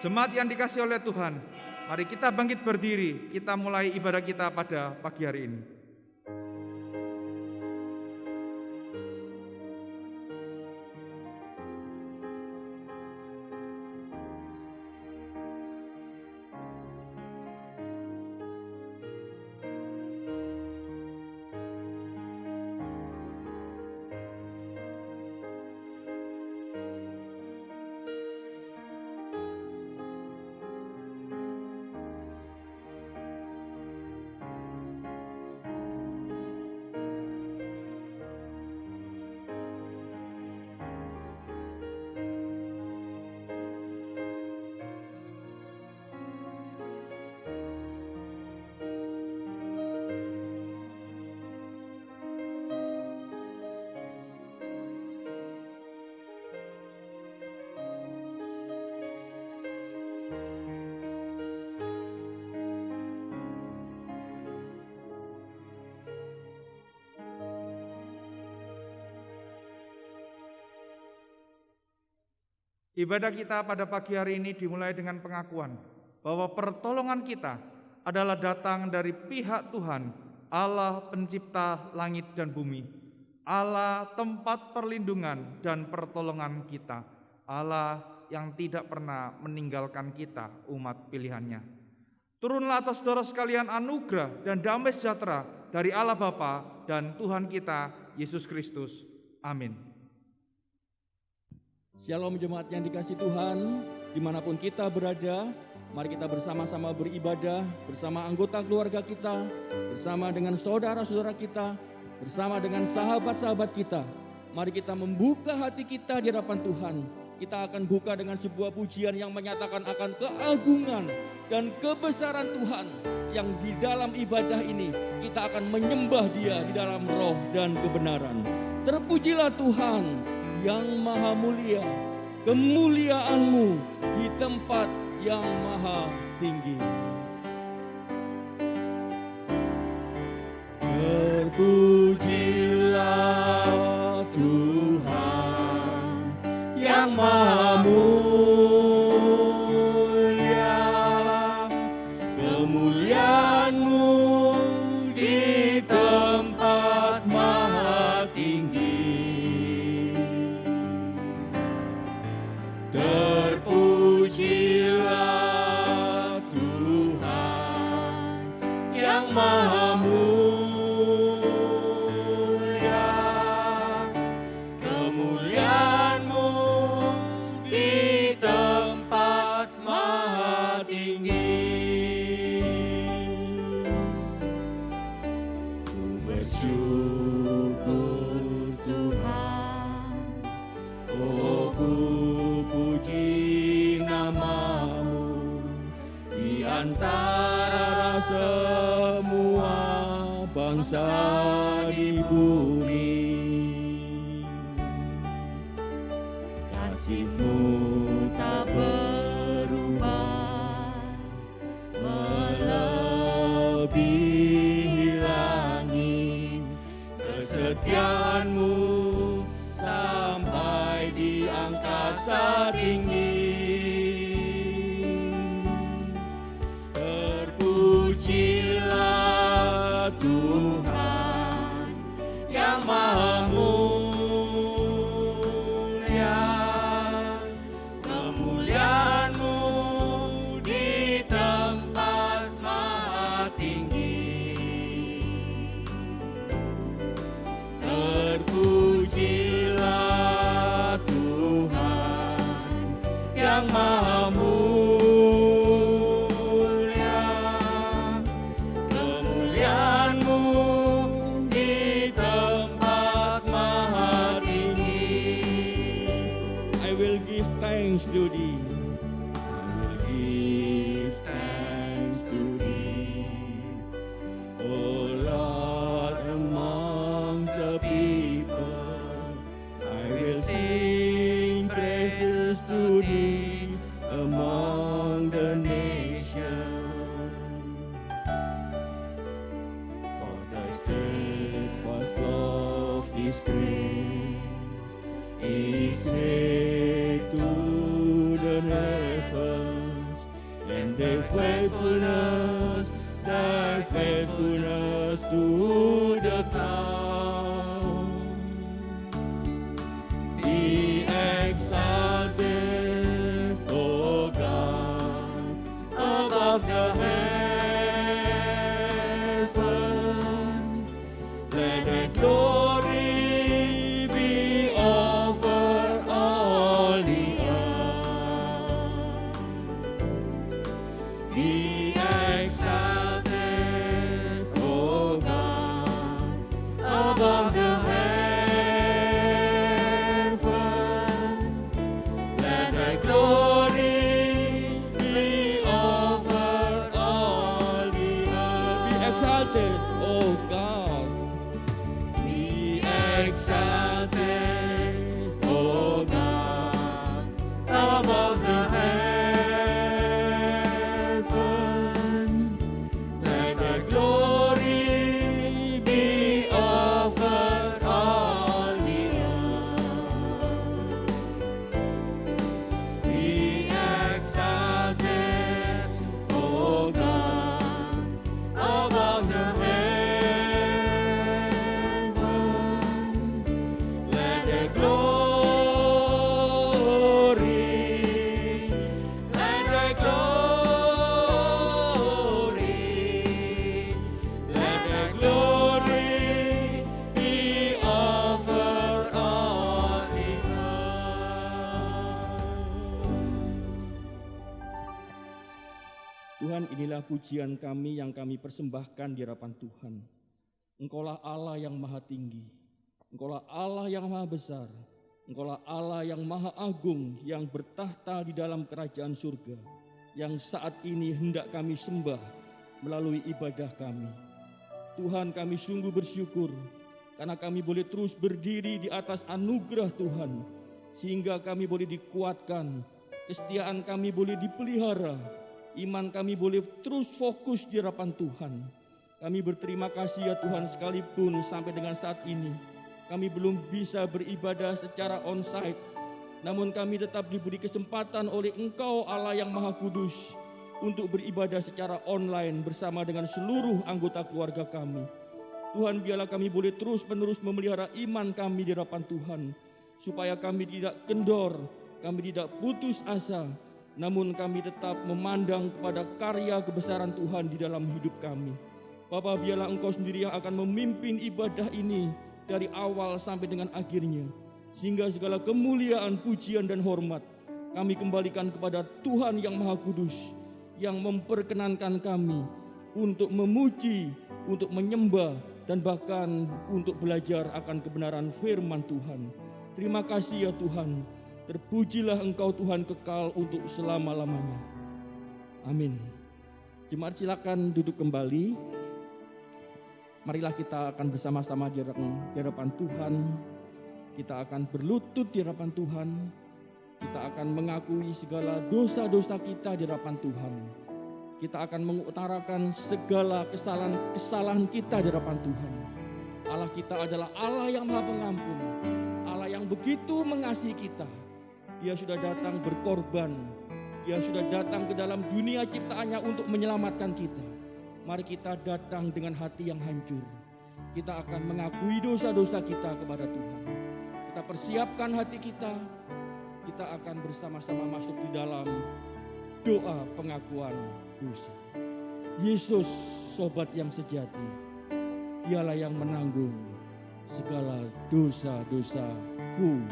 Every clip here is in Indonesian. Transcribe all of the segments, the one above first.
Jemaat yang dikasihi oleh Tuhan, mari kita bangkit berdiri, kita mulai ibadah kita pada pagi hari ini. Ibadah kita pada pagi hari ini dimulai dengan pengakuan bahwa pertolongan kita adalah datang dari pihak Tuhan, Allah pencipta langit dan bumi, Allah tempat perlindungan dan pertolongan kita, Allah yang tidak pernah meninggalkan kita, umat pilihannya. Turunlah atas saudara sekalian anugerah dan damai sejahtera dari Allah Bapa dan Tuhan kita, Yesus Kristus. Amin. Shalom jemaat yang dikasihi Tuhan, dimanapun kita berada, mari kita bersama-sama beribadah, bersama anggota keluarga kita, bersama dengan saudara-saudara kita, bersama dengan sahabat-sahabat kita. Mari kita membuka hati kita di hadapan Tuhan. Kita akan buka dengan sebuah pujian yang menyatakan akan keagungan dan kebesaran Tuhan, yang di dalam ibadah ini kita akan menyembah Dia di dalam roh dan kebenaran. Terpujilah Tuhan yang maha mulia, kemuliaan-Mu di tempat yang maha tinggi. Terpujilah Tuhan yang maha mulia, kemuliaan-Mu di tempat maha tinggi. Terpujilah Tuhan yang maha mulia, kemuliaan-Mu di tempat maha tinggi. Ku bersyukur Tuhan, oh ku puji nama-Mu di antara semua bangsa di bumi. Kasih-Mu tak berubah, melebihi langit, kesetiaan-Mu sampai di angkasa tinggi. Terpujilah Tuhan yang maha mulia, kemuliaan-Mu di tempat maha tinggi. Terpujilah Tuhan yang maha mulia, kemuliaan-Mu di tempat maha tinggi. I will give thanks to Thee. I will give thanks to Thee, O Lord, among the people. I will sing praises to Thee among the nations. For Thy steadfast love is great, is great to the heavens. Tuhan, inilah pujian kami yang kami persembahkan di hadapan Tuhan. Engkaulah Allah yang maha tinggi, Engkaulah Allah yang maha besar, Engkaulah Allah yang maha agung, yang bertahta di dalam kerajaan surga, yang saat ini hendak kami sembah melalui ibadah kami. Tuhan, kami sungguh bersyukur karena kami boleh terus berdiri di atas anugerah Tuhan, sehingga kami boleh dikuatkan, kesetiaan kami boleh dipelihara, iman kami boleh terus fokus di hadapan Tuhan. Kami berterima kasih ya Tuhan, sekalipun sampai dengan saat ini kami belum bisa beribadah secara onsite, namun kami tetap diberi kesempatan oleh Engkau Allah yang Maha Kudus untuk beribadah secara online bersama dengan seluruh anggota keluarga kami. Tuhan, biarlah kami boleh terus-menerus memelihara iman kami di hadapan Tuhan, supaya kami tidak kendor, kami tidak putus asa, namun kami tetap memandang kepada karya kebesaran Tuhan di dalam hidup kami. Bapa, biarlah Engkau sendiri yang akan memimpin ibadah ini dari awal sampai dengan akhirnya, sehingga segala kemuliaan, pujian, dan hormat kami kembalikan kepada Tuhan yang Maha Kudus, yang memperkenankan kami untuk memuji, untuk menyembah, dan bahkan untuk belajar akan kebenaran firman Tuhan. Terima kasih ya Tuhan. Terpujilah Engkau Tuhan kekal untuk selama-lamanya. Amin. Jemaat silakan duduk kembali. Marilah kita akan bersama-sama di hadapan Tuhan. Kita akan berlutut di hadapan Tuhan. Kita akan mengakui segala dosa-dosa kita di hadapan Tuhan. Kita akan mengutarakan segala kesalahan kita di hadapan Tuhan. Allah kita adalah Allah yang Maha Pengampun, Allah yang begitu mengasihi kita. Dia sudah datang berkorban, Dia sudah datang ke dalam dunia ciptaannya untuk menyelamatkan kita. Mari kita datang dengan hati yang hancur. Kita akan mengakui dosa-dosa kita kepada Tuhan. Kita persiapkan hati kita. Kita akan bersama-sama masuk di dalam doa pengakuan dosa. Yesus, sobat yang sejati, Dialah yang menanggung segala dosa-dosaku.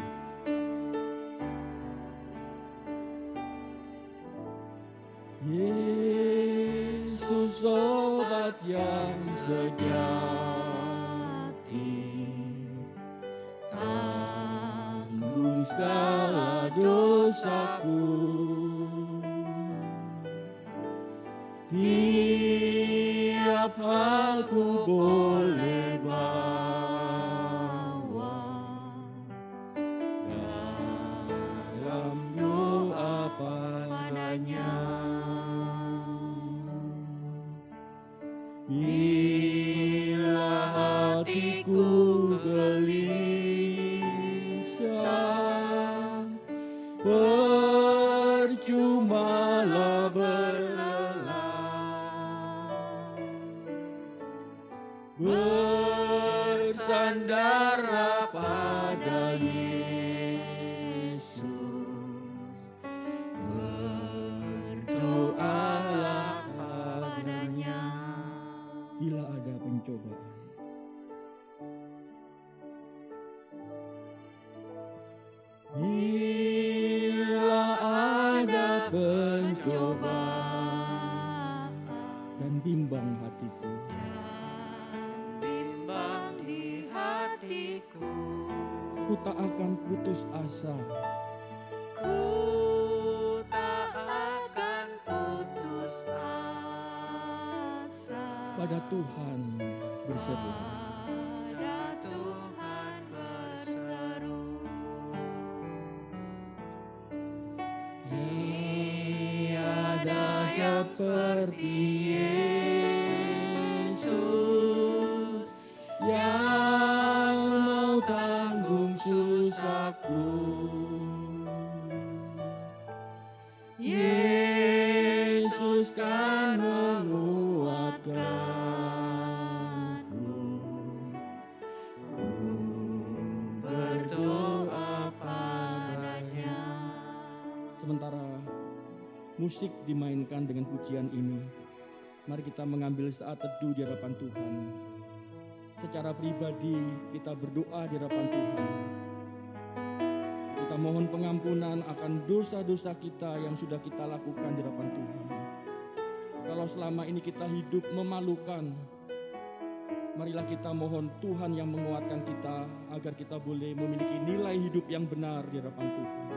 Yesus, sobat yang sejati, tanggung segala dosaku. Tiap hal ku boleh bawa dalam doa padanya. Bila hatiku gelisah, percumalah berlelah, bersandarlah pada Yesus, berdoalah padanya. Bila ada pencobaan, bila ada pencobaan dan bimbang hatiku, bimbang di hatiku, ku tak akan putus asa. ku tak akan putus asa. Pada Tuhan berseru, Pada Tuhan berseru. tiada seperti Yesus yang mau tanggung susahku. Yesus kan menguatkanku. Ku berdoa padanya. Sementara musik dimainkan dengan pujian ini, mari kita mengambil saat teduh di hadapan Tuhan. Secara pribadi kita berdoa di hadapan Tuhan. Kita mohon pengampunan akan dosa-dosa kita yang sudah kita lakukan di hadapan Tuhan. kalau selama ini kita hidup memalukan, marilah kita mohon Tuhan yang menguatkan kita agar kita boleh memiliki nilai hidup yang benar di hadapan Tuhan.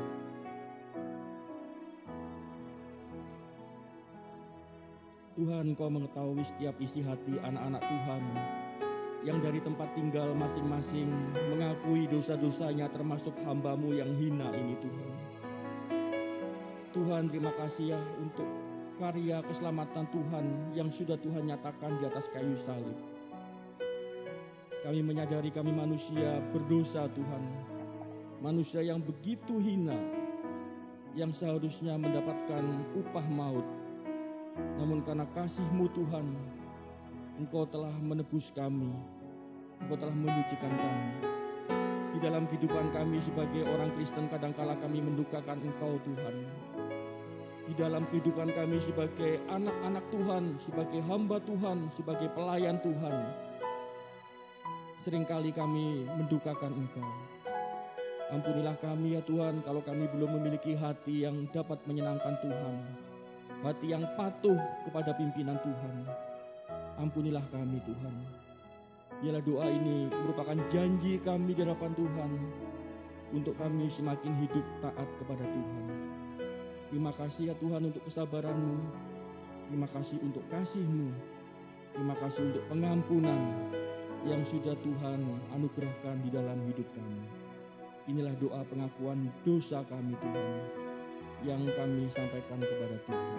Tuhan, Kau mengetahui setiap isi hati anak-anak Tuhan yang dari tempat tinggal masing-masing mengakui dosa-dosanya, termasuk hamba-Mu yang hina ini Tuhan. Tuhan, terima kasih ya untuk karya keselamatan Tuhan yang sudah Tuhan nyatakan di atas kayu salib. Kami menyadari kami manusia berdosa Tuhan, manusia yang begitu hina, yang seharusnya mendapatkan upah maut. Namun karena kasih-Mu Tuhan, Engkau telah menebus kami, Engkau telah menyucikan kami. Di dalam kehidupan kami sebagai orang Kristen kadangkala kami mendukakan Engkau Tuhan. Di dalam kehidupan kami sebagai anak-anak Tuhan, sebagai hamba Tuhan, sebagai pelayan Tuhan, seringkali kami mendukakan Engkau. Ampunilah kami ya Tuhan kalau kami belum memiliki hati yang dapat menyenangkan Tuhan, hati yang patuh kepada pimpinan Tuhan. Ampunilah kami Tuhan. Biarlah doa ini merupakan janji kami di hadapan Tuhan untuk kami semakin hidup taat kepada Tuhan. Terima kasih ya Tuhan untuk kesabaran-Mu. Terima kasih untuk kasih-Mu. Terima kasih untuk pengampunan yang sudah Tuhan anugerahkan di dalam hidup kami. Inilah doa pengakuan dosa kami Tuhan yang kami sampaikan kepada Tuhan.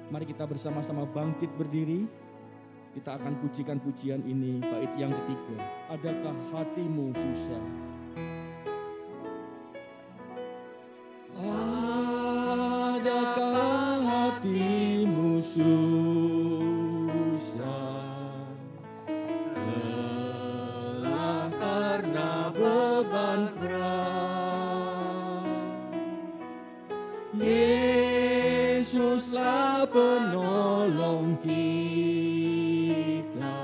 Mari kita bersama-sama bangkit berdiri. Kita akan pujikan pujian ini, bait yang ketiga. Adakah hatimu susah? Adakah hatimu susah? Lelah karena beban berat. Yesuslah penolong kita.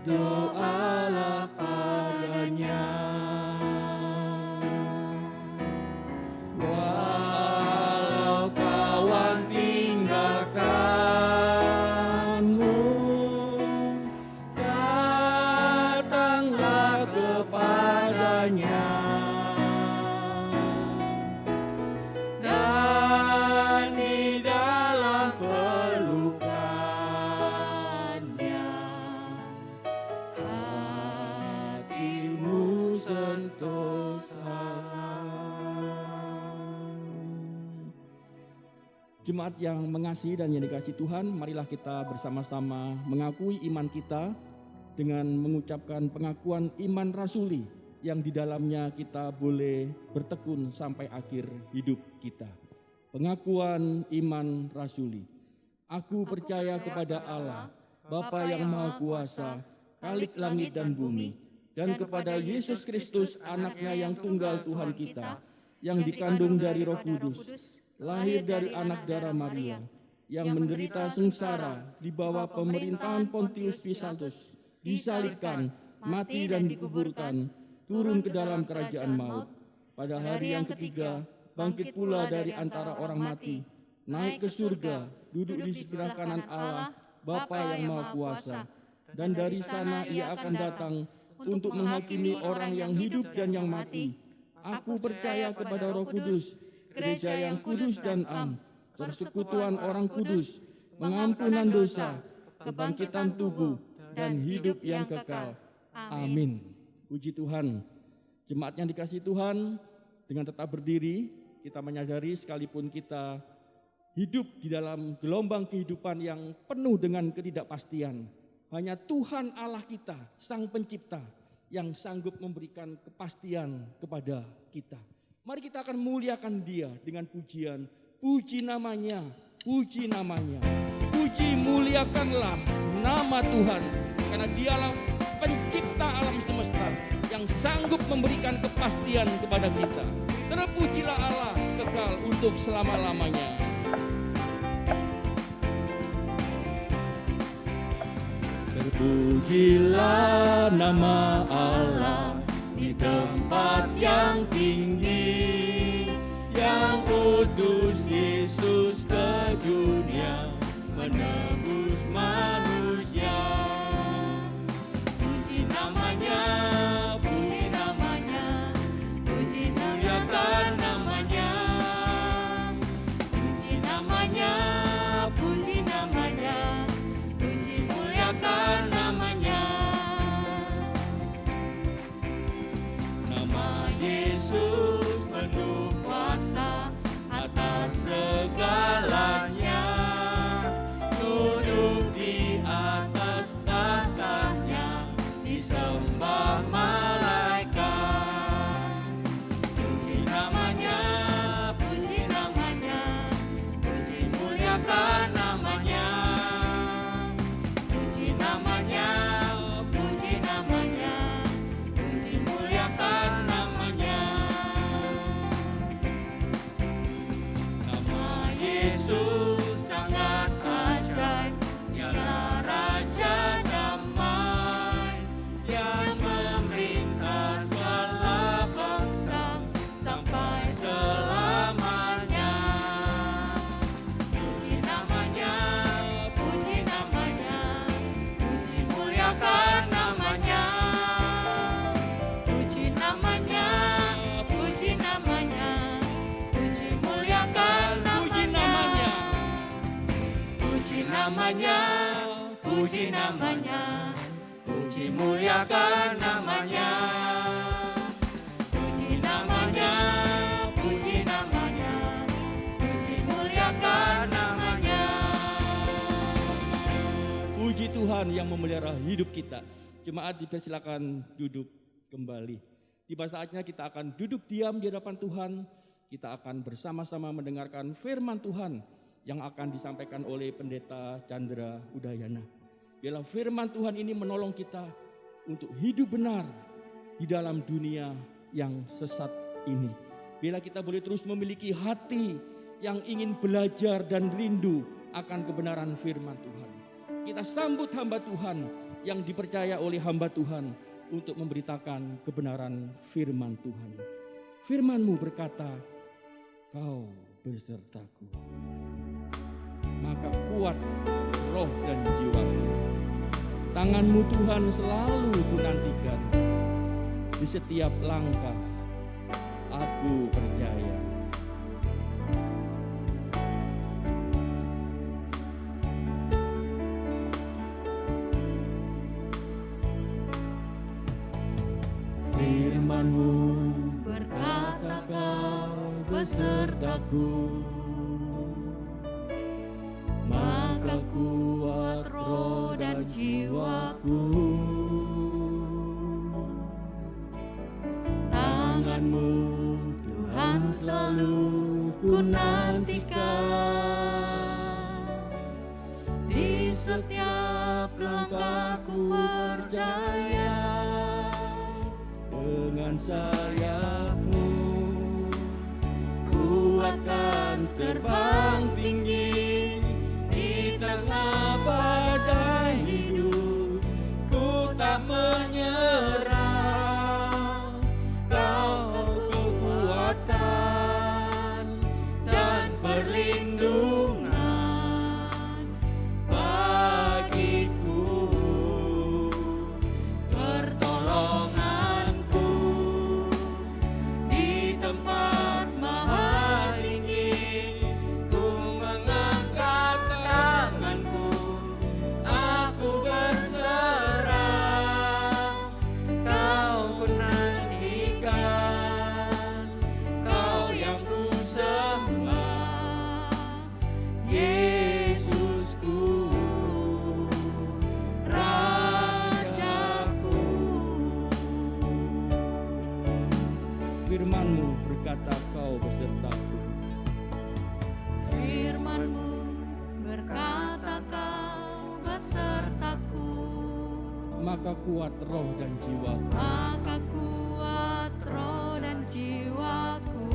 Berdoalah padanya. Walau kawan tinggalkanmu, datanglah kepadanya. Dan di dalam pelukannya, hatimu sentosa. Jemaat yang mengasihi dan yang dikasihi Tuhan, marilah kita bersama-sama mengakui iman kita dengan mengucapkan pengakuan iman rasuli yang di dalamnya kita boleh bertekun sampai akhir hidup kita. Pengakuan iman rasuli. Aku percaya kepada Allah, Bapa yang Maha Kuasa, Khalik langit dan bumi, dan kepada Yesus Kristus, Anaknya yang tunggal Tuhan kita, yang dikandung dari Roh Kudus, lahir dari anak darah Maria, yang menderita sengsara di bawah pemerintahan Pontius Pilatus, disalibkan, mati dan dikuburkan, turun ke dalam kerajaan maut. Pada hari yang ketiga, bangkit pula dari antara orang mati, naik ke surga, duduk di sebelah kanan Allah, Bapa yang Maha Kuasa. Dan dari sana ia akan datang untuk menghakimi orang yang hidup dan yang mati. Aku percaya kepada Roh Kudus, gereja yang kudus dan am, persekutuan orang kudus, pengampunan dosa, kebangkitan tubuh, dan hidup yang kekal. Amin. Puji Tuhan. Jemaat yang dikasihi Tuhan, dengan tetap berdiri, kita menyadari sekalipun kita hidup di dalam gelombang kehidupan yang penuh dengan ketidakpastian, hanya Tuhan Allah kita, Sang Pencipta, yang sanggup memberikan kepastian kepada kita. Mari kita akan muliakan Dia dengan pujian. Puji namanya, puji namanya. Puji muliakanlah nama Tuhan, karena Dialah pencipta alam semesta yang sanggup memberikan kepastian kepada kita. Terpujilah Allah kekal untuk selama-lamanya. Terpujilah nama Allah di tempat yang tinggi, yang kudus Yesus namanya, puji namanya, puji muliakan namanya. Puji namanya, puji namanya, puji muliakan namanya. Puji Tuhan yang memelihara hidup kita. Jemaat dipersilakan duduk kembali. Tiba saatnya kita akan duduk diam di hadapan Tuhan. Kita akan bersama-sama mendengarkan firman Tuhan yang akan disampaikan oleh Pendeta Chandra Udayana. Biarlah firman Tuhan ini menolong kita untuk hidup benar di dalam dunia yang sesat ini. Biarlah kita boleh terus memiliki hati yang ingin belajar dan rindu akan kebenaran firman Tuhan. Kita sambut hamba Tuhan yang dipercaya oleh hamba Tuhan untuk memberitakan kebenaran firman Tuhan. Firman-Mu berkata, Kau besertaku. Maka kuat roh dan jiwaku. Tangan-Mu Tuhan selalu kunantikan. Di setiap langkah aku percaya. Firman-Mu berkata Kau besertaku, maka kuat roh dan jiwaku. Tangan-Mu Tuhan selalu kunantikan. Di setiap langkahku percaya. Dengan sayap-Mu ku akan terbang tinggi di tengah badai hidup. Ku tak menyerah, Kau kekuatan dan perlindungan bagiku, pertolonganku di tempat maha tinggi. Ku mengangkat tanganku, aku berserah. Kau ku nantikan, Kau yang ku sembah, Yesusku, Rajaku. Firman-Mu berkata Kau besertaku. Firman-Mu berkata Kau besertaku, Maka kuat roh dan jiwaku. maka kuat roh dan jiwaku.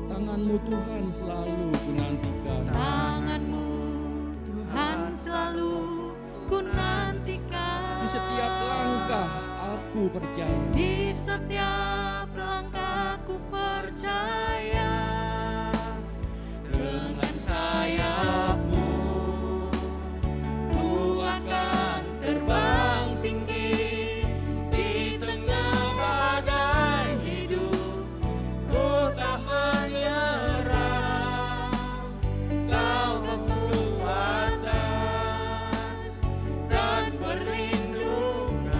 Tangan-Mu Tuhan selalu kunantikan. Tangan-Mu Tuhan selalu kunantikan. Di setiap langkah aku percaya. Di setiap langkahku percaya. Dengan sayap-Mu ku akan terbang tinggi di tengah badai hidup. Ku tak menyerah, Kau kekuatan dan perlindungan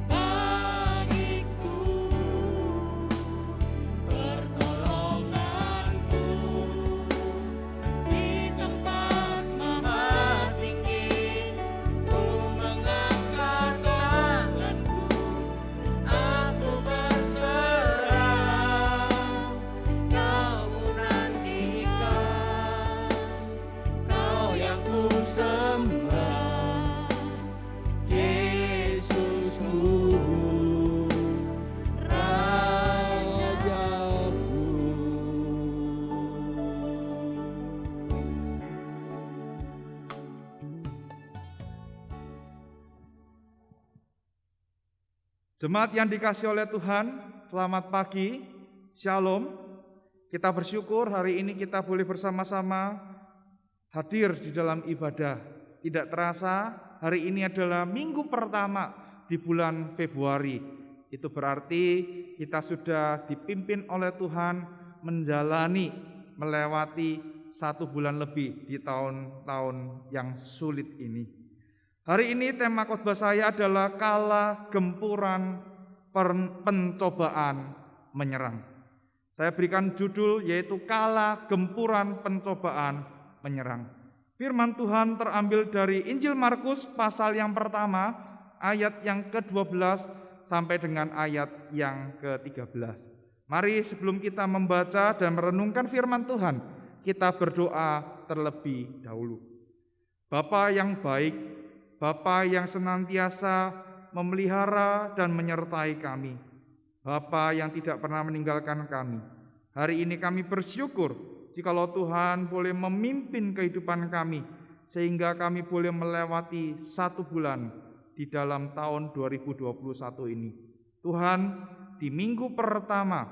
bagiku, pertolonganku di tempat maha tinggi. Ku mengangkat tanganku, aku berserah. Kau menantikan, Kau yang ku sembah, Yesusku, Jemaat yang dikasihi oleh Tuhan, selamat pagi, Shalom. Kita bersyukur hari ini kita boleh bersama-sama hadir di dalam ibadah. Tidak terasa hari ini adalah minggu pertama di bulan Februari. Itu berarti kita sudah dipimpin oleh Tuhan melewati 1 bulan lebih di tahun-tahun yang sulit ini. Hari ini tema khotbah saya adalah kala gempuran pencobaan menyerang. Saya berikan judul yaitu kala gempuran pencobaan menyerang. Firman Tuhan terambil dari Injil Markus pasal yang pertama, ayat yang ke-12 sampai dengan ayat yang ke-13. Mari sebelum kita membaca dan merenungkan firman Tuhan, kita berdoa terlebih dahulu. Bapa yang baik, Bapa yang senantiasa memelihara dan menyertai kami, Bapa yang tidak pernah meninggalkan kami. Hari ini kami bersyukur jikalau Tuhan boleh memimpin kehidupan kami, sehingga kami boleh melewati 1 bulan di dalam tahun 2021 ini. Tuhan, di minggu pertama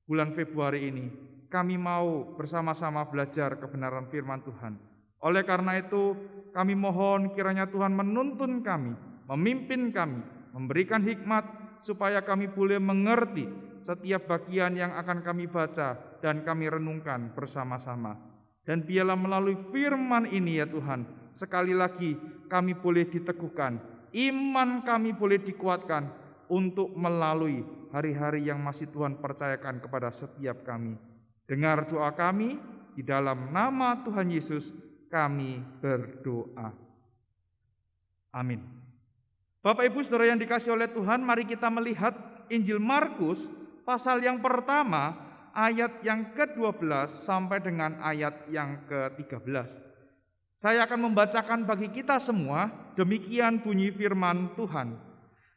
bulan Februari ini, kami mau bersama-sama belajar kebenaran firman Tuhan. Oleh karena itu, kami mohon kiranya Tuhan menuntun kami, memimpin kami, memberikan hikmat supaya kami boleh mengerti setiap bagian yang akan kami baca dan kami renungkan bersama-sama. Dan biarlah melalui firman ini ya Tuhan, sekali lagi kami boleh diteguhkan, iman kami boleh dikuatkan untuk melalui hari-hari yang masih Tuhan percayakan kepada setiap kami. Dengar doa kami, di dalam nama Tuhan Yesus kami berdoa. Amin. Bapak Ibu Saudara yang dikasihi oleh Tuhan, mari kita melihat Injil Markus pasal yang pertama, ayat yang ke-12 sampai dengan ayat yang ke-13. Saya akan membacakan bagi kita semua, demikian bunyi firman Tuhan.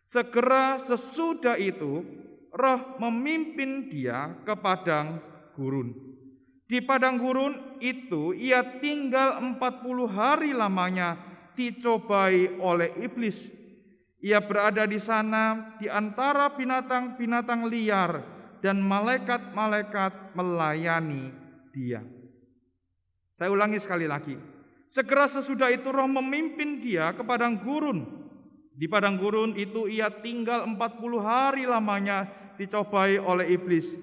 Segera sesudah itu, Roh memimpin dia ke padang gurun. Di padang gurun itu ia tinggal 40 hari lamanya dicobai oleh iblis. Ia berada di sana di antara binatang-binatang liar dan malaikat-malaikat melayani dia. Saya ulangi sekali lagi. Segera sesudah itu Roh memimpin dia ke padang gurun. Di padang gurun itu ia tinggal 40 hari lamanya dicobai oleh iblis.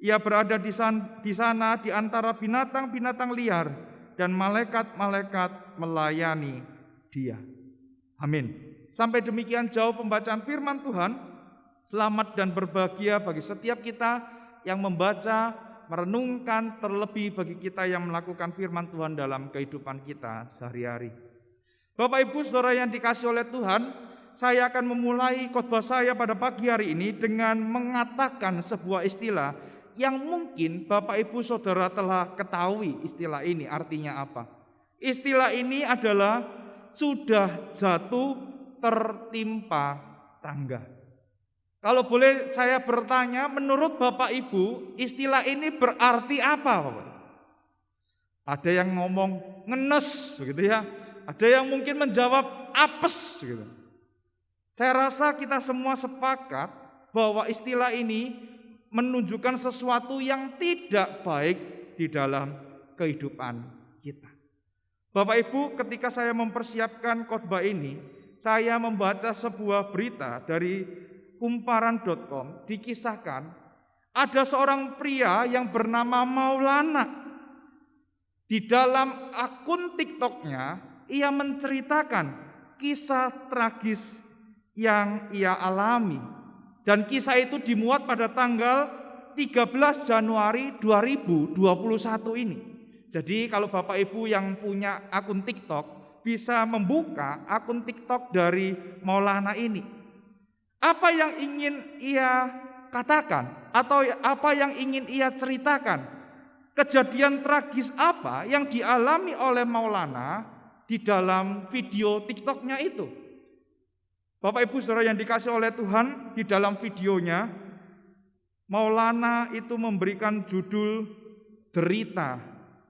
Ia berada di sana di antara binatang-binatang liar dan malaikat-malaikat melayani dia. Amin. Sampai demikian jauh pembacaan firman Tuhan. Selamat dan berbahagia bagi setiap kita yang membaca, merenungkan, terlebih bagi kita yang melakukan firman Tuhan dalam kehidupan kita sehari-hari. Bapak Ibu Saudara yang dikasihi oleh Tuhan, saya akan memulai khotbah saya pada pagi hari ini dengan mengatakan sebuah istilah yang mungkin Bapak Ibu Saudara telah ketahui istilah ini artinya apa. Istilah ini adalah sudah jatuh tertimpa tangga. Kalau boleh saya bertanya, menurut Bapak Ibu, istilah ini berarti apa, Bapak? Ada yang ngomong ngenes, begitu ya. Ada yang mungkin menjawab apes, gitu. Saya rasa kita semua sepakat bahwa istilah ini menunjukkan sesuatu yang tidak baik di dalam kehidupan kita. Bapak Ibu, ketika saya mempersiapkan khotbah ini, saya membaca sebuah berita dari kumparan.com. Dikisahkan ada seorang pria yang bernama Maulana. Di dalam akun TikToknya, ia menceritakan kisah tragis yang ia alami. Dan kisah itu dimuat pada tanggal 13 Januari 2021 ini. Jadi kalau Bapak Ibu yang punya akun TikTok bisa membuka akun TikTok dari Maulana ini. Apa yang ingin ia katakan atau apa yang ingin ia ceritakan? Kejadian tragis apa yang dialami oleh Maulana di dalam video TikToknya itu? Bapak Ibu Saudara yang dikasihi oleh Tuhan, di dalam videonya Maulana itu memberikan judul derita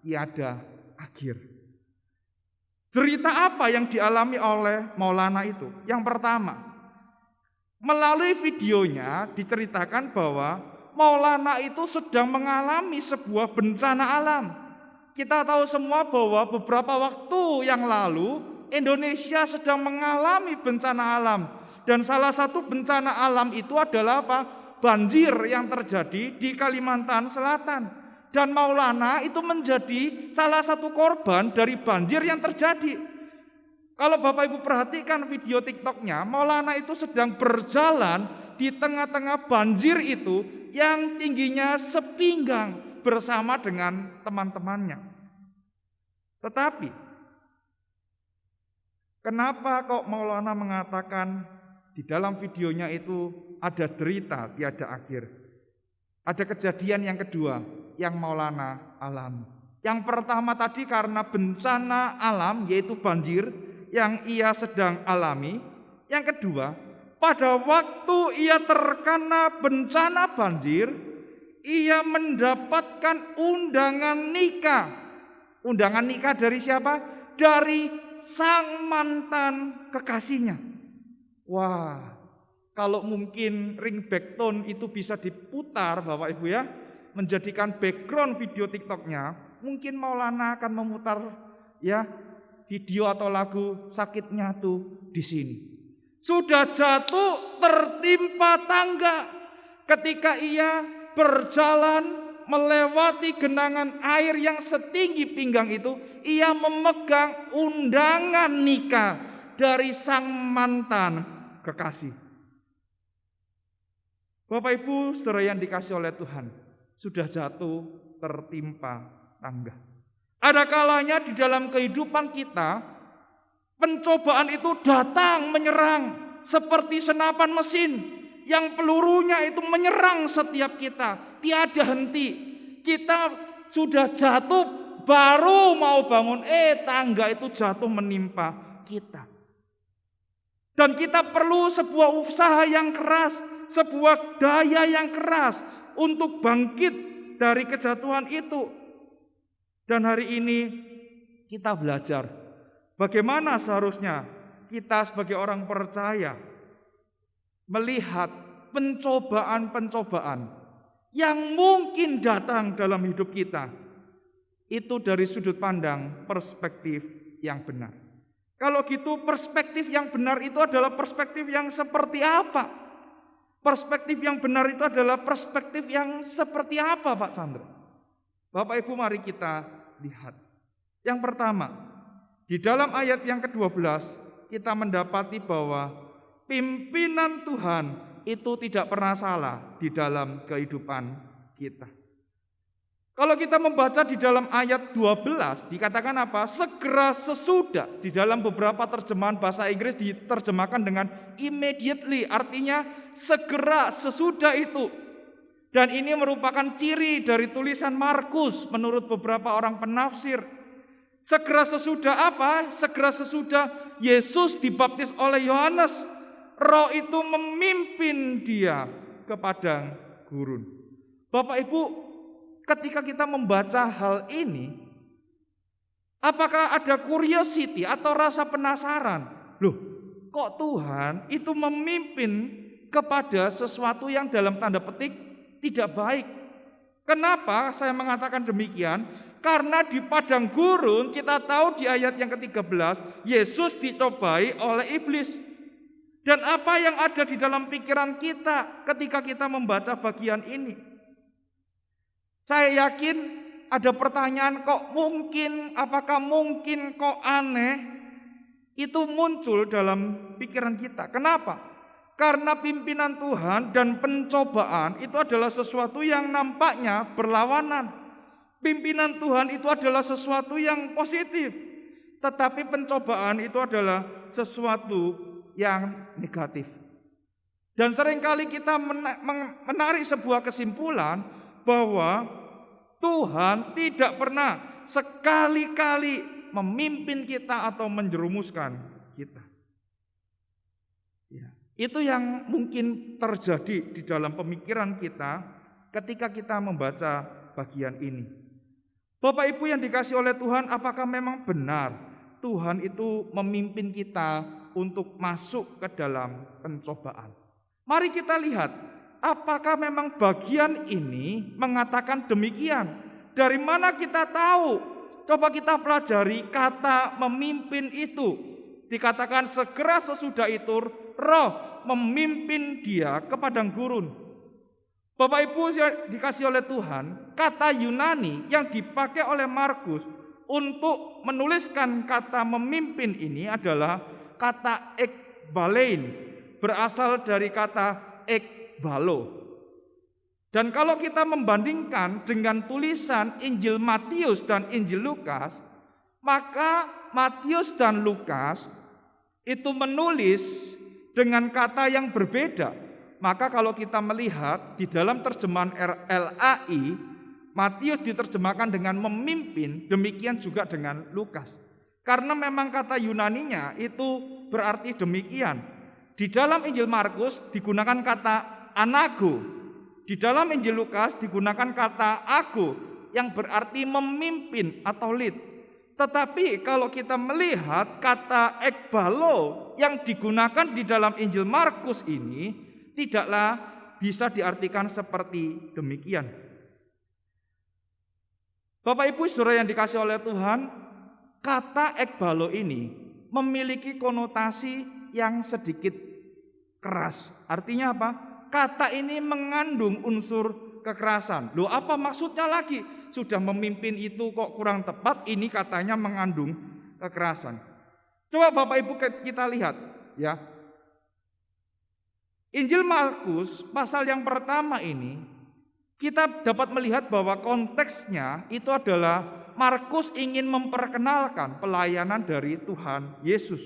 tiada akhir. Derita apa yang dialami oleh Maulana itu? Yang pertama, melalui videonya diceritakan bahwa Maulana itu sedang mengalami sebuah bencana alam. Kita tahu semua bahwa beberapa waktu yang lalu Indonesia sedang mengalami bencana alam. Dan salah satu bencana alam itu adalah apa? Banjir yang terjadi di Kalimantan Selatan. Dan Maulana itu menjadi salah satu korban dari banjir yang terjadi. Kalau Bapak Ibu perhatikan video TikToknya, Maulana itu sedang berjalan di tengah-tengah banjir itu yang tingginya sepinggang bersama dengan teman-temannya. Tetapi, kenapa kok Maulana mengatakan di dalam videonya itu ada derita tiada akhir? Ada kejadian yang kedua yang Maulana alami. Yang pertama tadi karena bencana alam yaitu banjir yang ia sedang alami. Yang kedua, pada waktu ia terkena bencana banjir, ia mendapatkan undangan nikah. Undangan nikah dari siapa? Dari sang mantan kekasihnya. Wah, kalau mungkin ringback tone itu bisa diputar Bapak Ibu ya, menjadikan background video TikToknya, mungkin Maulana akan memutar ya video atau lagu Sakitnya Tuh di sini. Sudah jatuh tertimpa tangga ketika ia berjalan melewati genangan air yang setinggi pinggang itu, ia memegang undangan nikah dari sang mantan kekasih. Bapak Ibu, saudara yang dikasih oleh Tuhan, sudah jatuh tertimpa tangga. Ada kalanya di dalam kehidupan kita, pencobaan itu datang menyerang seperti senapan mesin yang pelurunya itu menyerang setiap kita, tiada henti. Kita sudah jatuh, baru mau bangun, tangga itu jatuh menimpa kita. Dan kita perlu sebuah usaha yang keras, sebuah daya yang keras untuk bangkit dari kejatuhan itu. Dan hari ini kita belajar bagaimana seharusnya kita sebagai orang percaya melihat pencobaan-pencobaan yang mungkin datang dalam hidup kita itu dari sudut pandang perspektif yang benar. Kalau gitu perspektif yang benar itu adalah perspektif yang seperti apa? Perspektif yang benar itu adalah perspektif yang seperti apa Pak Chandra? Bapak Ibu mari kita lihat. Yang pertama, di dalam ayat yang ke-12 kita mendapati bahwa pimpinan Tuhan itu tidak pernah salah di dalam kehidupan kita. Kalau kita membaca di dalam ayat 12 dikatakan apa? Segera sesudah. Di dalam beberapa terjemahan bahasa Inggris diterjemahkan dengan immediately, artinya segera sesudah itu. Dan ini merupakan ciri dari tulisan Markus menurut beberapa orang penafsir. Segera sesudah apa? Segera sesudah Yesus dibaptis oleh Yohanes, Roh itu memimpin dia ke padang gurun. Bapak Ibu, ketika kita membaca hal ini, apakah ada curiosity atau rasa penasaran? Loh, kok Tuhan itu memimpin kepada sesuatu yang dalam tanda petik tidak baik? Kenapa saya mengatakan demikian? Karena di padang gurun kita tahu di ayat yang ke-13 Yesus dicobai oleh iblis. Dan apa yang ada di dalam pikiran kita ketika kita membaca bagian ini? Saya yakin ada pertanyaan kok mungkin, apakah mungkin, kok aneh, itu muncul dalam pikiran kita. Kenapa? Karena pimpinan Tuhan dan pencobaan itu adalah sesuatu yang nampaknya berlawanan. Pimpinan Tuhan itu adalah sesuatu yang positif, tetapi pencobaan itu adalah sesuatu yang negatif. Dan seringkali kita menarik sebuah kesimpulan bahwa Tuhan tidak pernah sekali-kali memimpin kita atau menjerumuskan kita. Ya, itu yang mungkin terjadi di dalam pemikiran kita ketika kita membaca bagian ini. Bapak Ibu yang dikasih oleh Tuhan, apakah memang benar Tuhan itu memimpin kita untuk masuk ke dalam pencobaan? Mari kita lihat, apakah memang bagian ini mengatakan demikian? Dari mana kita tahu? Coba kita pelajari kata memimpin itu. Dikatakan segera sesudah itu Roh memimpin dia ke padang gurun. Bapak Ibu yang dikasih oleh Tuhan, kata Yunani yang dipakai oleh Markus untuk menuliskan kata memimpin ini adalah kata ekbalein, berasal dari kata ekbalo. Dan kalau kita membandingkan dengan tulisan Injil Matius dan Injil Lukas, maka Matius dan Lukas itu menulis dengan kata yang berbeda. Maka kalau kita melihat di dalam terjemahan RLAI, Matius diterjemahkan dengan memimpin, demikian juga dengan Lukas. Karena memang kata Yunaninya itu berarti demikian. Di dalam Injil Markus digunakan kata anago. Di dalam Injil Lukas digunakan kata ago yang berarti memimpin atau lead. Tetapi kalau kita melihat kata ekbalo yang digunakan di dalam Injil Markus ini tidaklah bisa diartikan seperti demikian. Bapak Ibu Saudara yang dikasih oleh Tuhan, kata ekbalo ini memiliki konotasi yang sedikit keras. Artinya apa? Kata ini mengandung unsur kekerasan. Loh, apa maksudnya lagi? Sudah memimpin itu kok kurang tepat, ini katanya mengandung kekerasan. Coba Bapak Ibu kita lihat ya. Injil Markus pasal yang pertama ini kita dapat melihat bahwa konteksnya itu adalah Markus ingin memperkenalkan pelayanan dari Tuhan Yesus.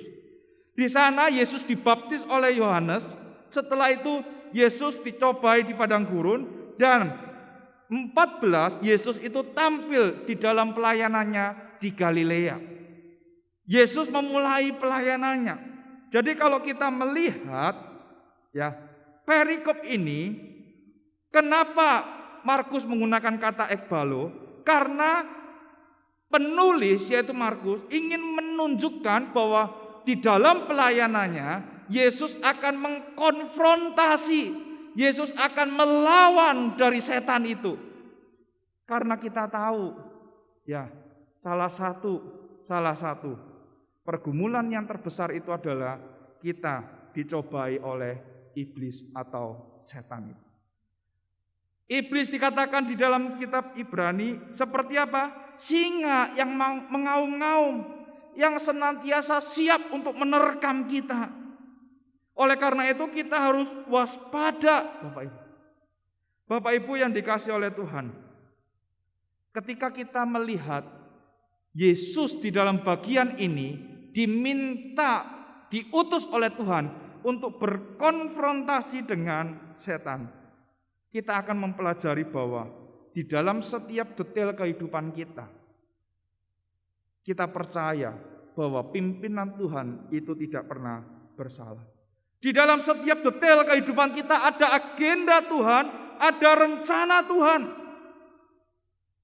Di sana Yesus dibaptis oleh Yohanes, setelah itu Yesus dicobai di padang gurun, dan 14 Yesus itu tampil di dalam pelayanannya di Galilea. Yesus memulai pelayanannya. Jadi kalau kita melihat ya, perikop ini, kenapa Markus menggunakan kata ekbalo? Karena penulis yaitu Markus ingin menunjukkan bahwa di dalam pelayanannya Yesus akan mengkonfrontasi, Yesus akan melawan dari setan itu. Karena kita tahu ya, salah satu pergumulan yang terbesar itu adalah kita dicobai oleh iblis atau setan itu. Iblis dikatakan di dalam kitab Ibrani seperti apa? Singa yang mengaum-ngaum, yang senantiasa siap untuk menerkam kita. Oleh karena itu kita harus waspada, Bapak Ibu. Bapak Ibu yang dikasih oleh Tuhan, ketika kita melihat Yesus di dalam bagian ini diutus oleh Tuhan untuk berkonfrontasi dengan setan, kita akan mempelajari bahwa di dalam setiap detail kehidupan kita percaya bahwa pimpinan Tuhan itu tidak pernah bersalah. Di dalam setiap detail kehidupan kita ada agenda Tuhan, ada rencana Tuhan.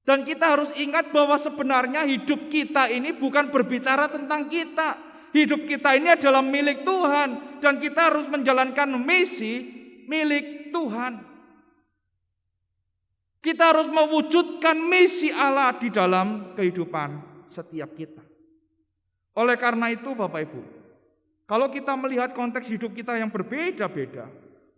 Dan kita harus ingat bahwa sebenarnya hidup kita ini bukan berbicara tentang kita. Hidup kita ini adalah milik Tuhan, dan kita harus menjalankan misi milik Tuhan. Kita harus mewujudkan misi Allah di dalam kehidupan setiap kita. Oleh karena itu Bapak Ibu, kalau kita melihat konteks hidup kita yang berbeda-beda,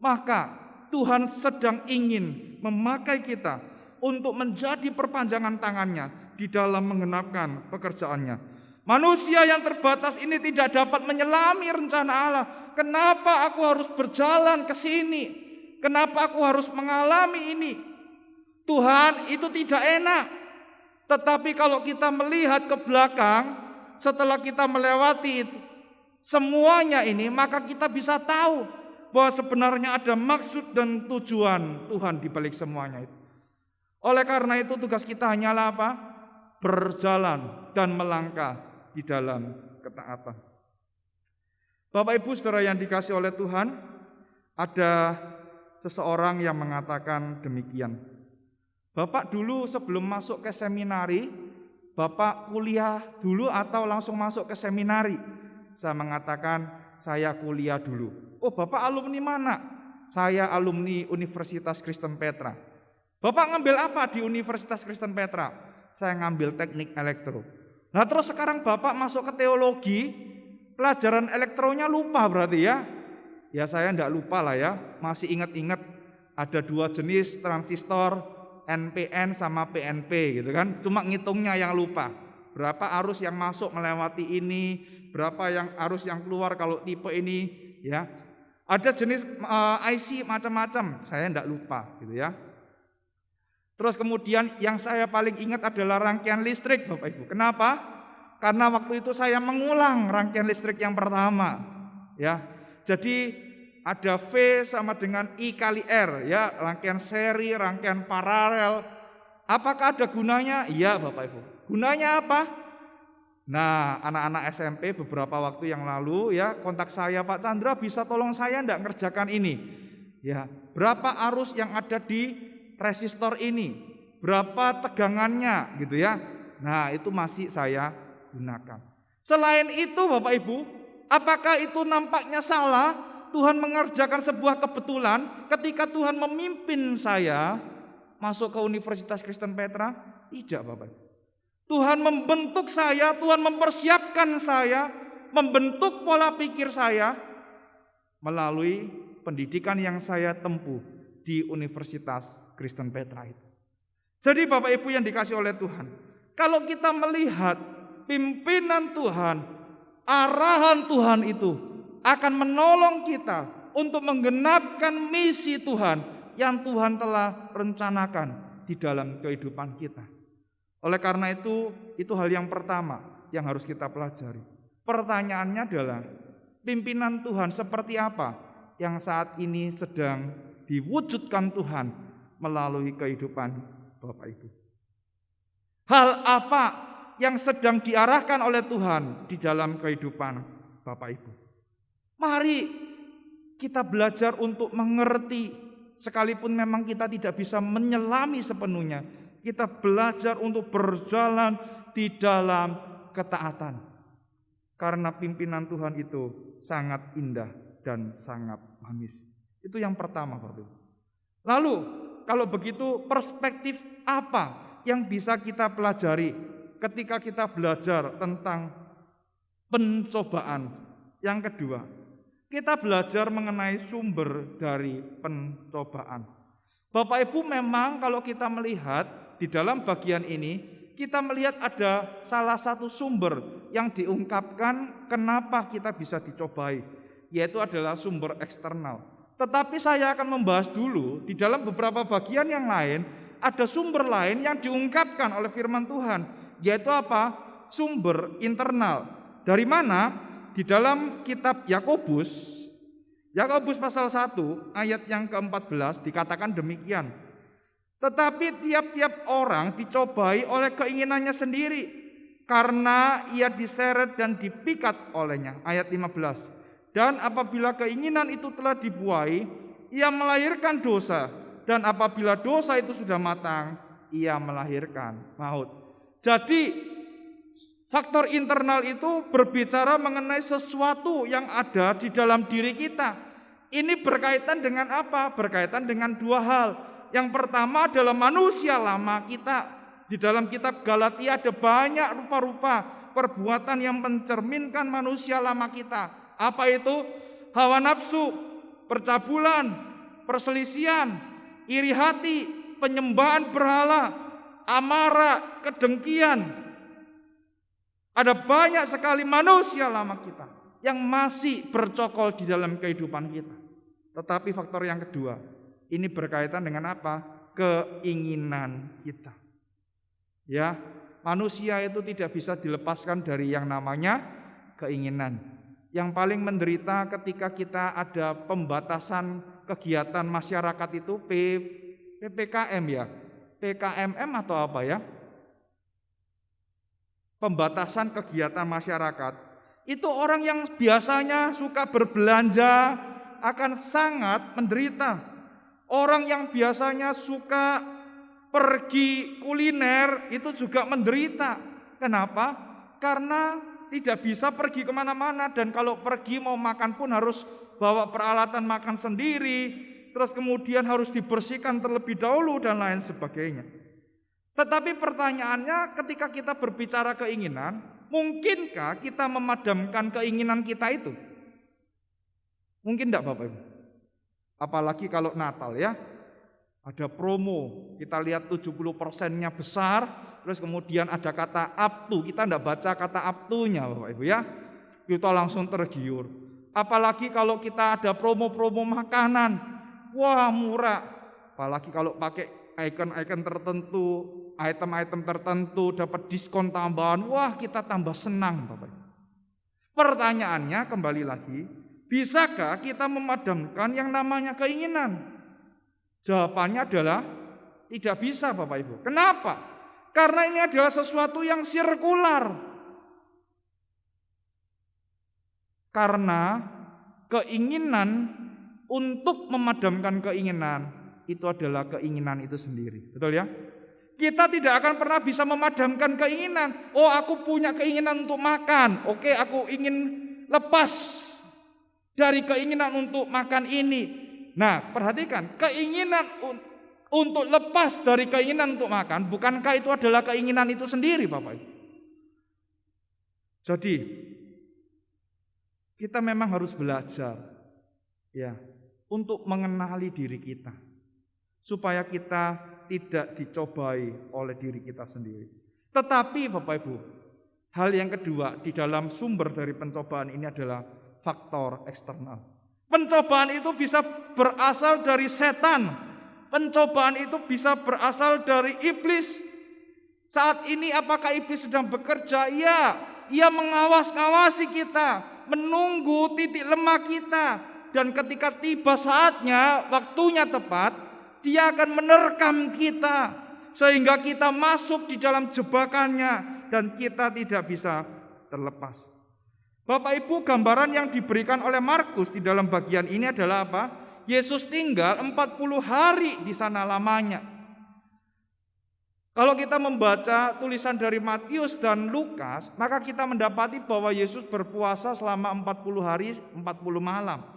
maka Tuhan sedang ingin memakai kita untuk menjadi perpanjangan tangannya di dalam menggenapkan pekerjaannya. Manusia yang terbatas ini tidak dapat menyelami rencana Allah. Kenapa aku harus berjalan ke sini? Kenapa aku harus mengalami ini? Tuhan, itu tidak enak. Tetapi kalau kita melihat ke belakang, setelah kita melewati itu, semuanya ini, maka kita bisa tahu bahwa sebenarnya ada maksud dan tujuan Tuhan di balik semuanya itu. Oleh karena itu tugas kita hanyalah apa? Berjalan dan melangkah di dalam ketaatan. Bapak Ibu Saudara yang dikasih oleh Tuhan, ada seseorang yang mengatakan demikian. Bapak dulu sebelum masuk ke seminari, Bapak kuliah dulu atau langsung masuk ke seminari? Saya mengatakan, saya kuliah dulu. Oh, Bapak alumni mana? Saya alumni Universitas Kristen Petra. Bapak ngambil apa di Universitas Kristen Petra? Saya ngambil teknik elektro. Nah terus sekarang Bapak masuk ke teologi, pelajaran elektronya lupa berarti ya? Ya saya enggak lupa lah ya, masih ingat-ingat ada 2 jenis transistor, NPN sama PNP gitu kan. Cuma ngitungnya yang lupa. Berapa arus yang masuk melewati ini, berapa yang arus yang keluar kalau tipe ini, ya. Ada jenis IC macam-macam, saya enggak lupa gitu ya. Terus kemudian yang saya paling ingat adalah rangkaian listrik, Bapak Ibu. Kenapa? Karena waktu itu saya mengulang rangkaian listrik yang pertama, ya. Jadi ada V sama dengan I kali R, ya, rangkaian seri, rangkaian paralel. Apakah ada gunanya? Iya, Bapak Ibu. Gunanya apa? Nah, anak-anak SMP beberapa waktu yang lalu ya kontak saya, Pak Chandra bisa tolong saya enggak ngerjakan ini? Ya, berapa arus yang ada di resistor ini? Berapa tegangannya gitu ya? Nah, itu masih saya gunakan. Selain itu, Bapak Ibu, apakah itu nampaknya salah? Tuhan mengerjakan sebuah kebetulan ketika Tuhan memimpin saya masuk ke Universitas Kristen Petra? Tidak, Bapak. Tuhan membentuk saya, Tuhan mempersiapkan saya, membentuk pola pikir saya melalui pendidikan yang saya tempuh di Universitas Kristen Petra itu. Jadi Bapak Ibu yang dikasih oleh Tuhan, kalau kita melihat pimpinan Tuhan, arahan Tuhan itu akan menolong kita untuk menggenapkan misi Tuhan yang Tuhan telah rencanakan di dalam kehidupan kita. Oleh karena itu hal yang pertama yang harus kita pelajari. Pertanyaannya adalah, pimpinan Tuhan seperti apa yang saat ini sedang diwujudkan Tuhan melalui kehidupan Bapak Ibu? Hal apa yang sedang diarahkan oleh Tuhan di dalam kehidupan Bapak Ibu? Mari kita belajar untuk mengerti, sekalipun memang kita tidak bisa menyelami sepenuhnya. Kita belajar untuk berjalan di dalam ketaatan. Karena pimpinan Tuhan itu sangat indah dan sangat manis. Itu yang pertama, Bapak Ibu. Lalu, kalau begitu perspektif apa yang bisa kita pelajari ketika kita belajar tentang pencobaan? Yang kedua, kita belajar mengenai sumber dari pencobaan. Bapak Ibu, memang kalau kita melihat di dalam bagian ini, kita melihat ada salah satu sumber yang diungkapkan kenapa kita bisa dicobai, yaitu adalah sumber eksternal. Tetapi saya akan membahas dulu di dalam beberapa bagian yang lain, ada sumber lain yang diungkapkan oleh firman Tuhan, yaitu apa? Sumber internal. Dari mana? Di dalam kitab Yakobus pasal 1 ayat yang ke-14 dikatakan demikian. Tetapi tiap-tiap orang dicobai oleh keinginannya sendiri, karena ia diseret dan dipikat olehnya. Ayat 15. Dan apabila keinginan itu telah dibuai, ia melahirkan dosa. Dan apabila dosa itu sudah matang, ia melahirkan maut. Jadi faktor internal itu berbicara mengenai sesuatu yang ada di dalam diri kita. Ini berkaitan dengan apa? Berkaitan dengan dua hal. Yang pertama adalah manusia lama kita. Di dalam kitab Galatia ada banyak rupa-rupa perbuatan yang mencerminkan manusia lama kita. Apa itu? Hawa nafsu, percabulan, perselisihan, iri hati, penyembahan berhala, amarah, kedengkian. Ada banyak sekali manusia lama kita yang masih bercokol di dalam kehidupan kita. Tetapi faktor yang kedua, ini berkaitan dengan apa? Keinginan kita. Ya, manusia itu tidak bisa dilepaskan dari yang namanya keinginan. Yang paling menderita ketika kita ada pembatasan kegiatan masyarakat itu PPKM ya. PKMM atau apa ya? Pembatasan kegiatan masyarakat, itu orang yang biasanya suka berbelanja akan sangat menderita. Orang yang biasanya suka pergi kuliner itu juga menderita. Kenapa? Karena tidak bisa pergi kemana-mana, dan kalau pergi mau makan pun harus bawa peralatan makan sendiri, terus kemudian harus dibersihkan terlebih dahulu dan lain sebagainya. Tetapi pertanyaannya, ketika kita berbicara keinginan, mungkinkah kita memadamkan keinginan kita itu? Mungkin enggak, Bapak Ibu? Apalagi kalau Natal ya. Ada promo, kita lihat 70%-nya besar, terus kemudian ada kata up to, kita enggak baca kata up to-nya Bapak Ibu ya. Kita langsung tergiur. Apalagi kalau kita ada promo-promo makanan, wah murah. Apalagi kalau pakai icon-icon tertentu, item-item tertentu, dapat diskon tambahan, wah kita tambah senang Bapak Ibu. Pertanyaannya kembali lagi, bisakah kita memadamkan yang namanya keinginan? Jawabannya adalah tidak bisa Bapak Ibu. Kenapa? Karena ini adalah sesuatu yang sirkular. Karena keinginan untuk memadamkan keinginan itu adalah keinginan itu sendiri. Betul ya? Kita tidak akan pernah bisa memadamkan keinginan. Oh, aku punya keinginan untuk makan. Oke, aku ingin lepas dari keinginan untuk makan ini. Nah, perhatikan, keinginan untuk lepas dari keinginan untuk makan, bukankah itu adalah keinginan itu sendiri, Bapak Ibu? Jadi, kita memang harus belajar ya, untuk mengenali diri kita, supaya kita tidak dicobai oleh diri kita sendiri. Tetapi Bapak Ibu, hal yang kedua di dalam sumber dari pencobaan ini adalah faktor eksternal. Pencobaan itu bisa berasal dari setan. Pencobaan itu bisa berasal dari iblis. Saat ini apakah iblis sedang bekerja? Ya, ia mengawasi kita, menunggu titik lemah kita. Dan ketika tiba saatnya, waktunya tepat, dia akan menerkam kita. Sehingga kita masuk di dalam jebakannya dan kita tidak bisa terlepas. Bapak Ibu, gambaran yang diberikan oleh Markus di dalam bagian ini adalah apa? Yesus tinggal 40 hari di sana lamanya. Kalau kita membaca tulisan dari Matius dan Lukas, maka kita mendapati bahwa Yesus berpuasa selama 40 hari 40 malam.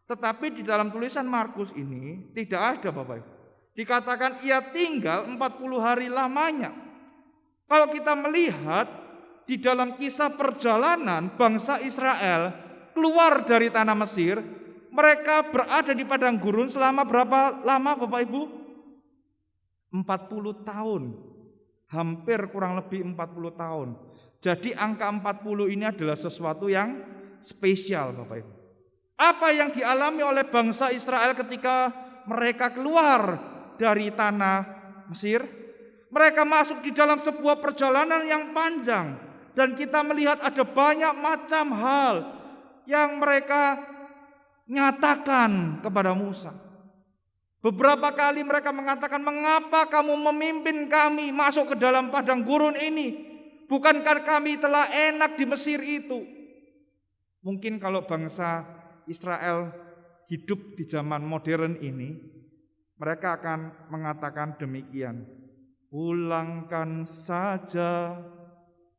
Tetapi di dalam tulisan Markus ini tidak ada Bapak Ibu. Dikatakan ia tinggal 40 hari lamanya. Kalau kita melihat di dalam kisah perjalanan bangsa Israel keluar dari tanah Mesir, mereka berada di padang gurun selama berapa lama Bapak Ibu? 40 tahun. Hampir kurang lebih 40 tahun. Jadi angka 40 ini adalah sesuatu yang spesial Bapak Ibu. Apa yang dialami oleh bangsa Israel ketika mereka keluar dari tanah Mesir? Mereka masuk di dalam sebuah perjalanan yang panjang. Dan kita melihat ada banyak macam hal yang mereka nyatakan kepada Musa. Beberapa kali mereka mengatakan, mengapa kamu memimpin kami masuk ke dalam padang gurun ini? Bukankah kami telah enak di Mesir itu? Mungkin kalau bangsa Israel hidup di zaman modern ini, mereka akan mengatakan demikian. Pulangkan saja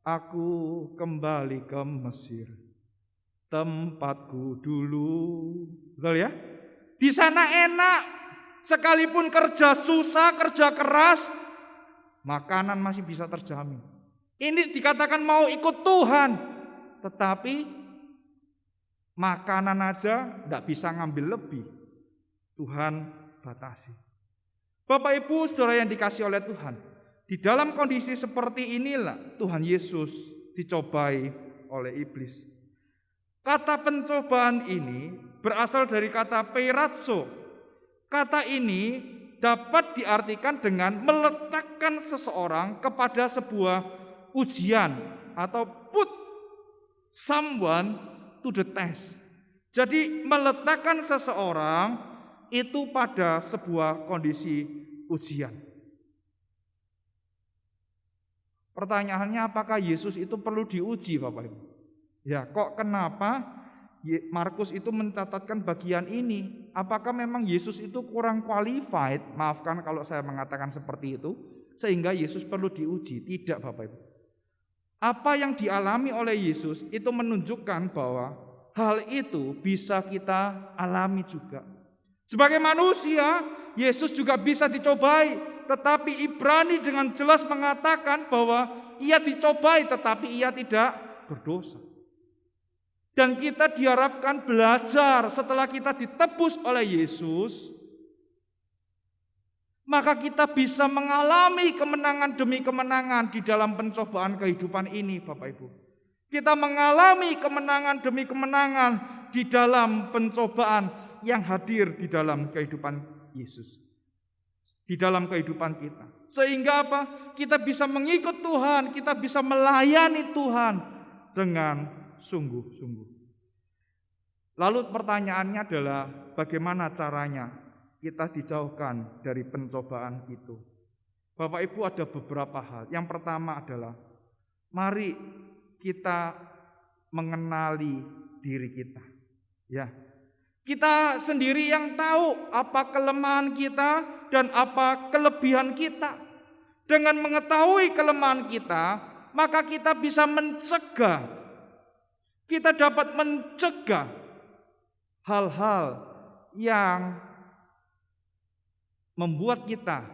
aku kembali ke Mesir, tempatku dulu. Betul ya? Di sana enak, sekalipun kerja susah, kerja keras, makanan masih bisa terjamin. Ini dikatakan mau ikut Tuhan, tetapi makanan aja tidak bisa ngambil lebih. Tuhan batasi. Bapak Ibu saudara yang dikasihi oleh Tuhan, di dalam kondisi seperti inilah Tuhan Yesus dicobai oleh iblis. Kata pencobaan ini berasal dari kata peirazo. Kata ini dapat diartikan dengan meletakkan seseorang kepada sebuah ujian atau put someone to the test. Jadi meletakkan seseorang itu pada sebuah kondisi ujian. Pertanyaannya, apakah Yesus itu perlu diuji Bapak Ibu? Ya, kok kenapa Markus itu mencatatkan bagian ini? Apakah memang Yesus itu kurang qualified? Maafkan kalau saya mengatakan seperti itu, sehingga Yesus perlu diuji. Tidak Bapak Ibu. Apa yang dialami oleh Yesus itu menunjukkan bahwa hal itu bisa kita alami juga. Sebagai manusia, Yesus juga bisa dicobai. Tetapi Ibrani dengan jelas mengatakan bahwa ia dicobai tetapi ia tidak berdosa. Dan kita diharapkan belajar setelah kita ditebus oleh Yesus, maka kita bisa mengalami kemenangan demi kemenangan di dalam pencobaan kehidupan ini, Bapak Ibu. Kita mengalami kemenangan demi kemenangan di dalam pencobaan yang hadir di dalam kehidupan Yesus, di dalam kehidupan kita. Sehingga apa? Kita bisa mengikut Tuhan, kita bisa melayani Tuhan dengan sungguh-sungguh. Lalu pertanyaannya adalah bagaimana caranya kita dijauhkan dari pencobaan itu? Bapak Ibu, ada beberapa hal. Yang pertama adalah mari kita mengenali diri kita. Ya. Kita sendiri yang tahu apa kelemahan kita dan apa kelebihan kita. Dengan mengetahui kelemahan kita, maka kita bisa mencegah. Kita dapat mencegah hal-hal yang membuat kita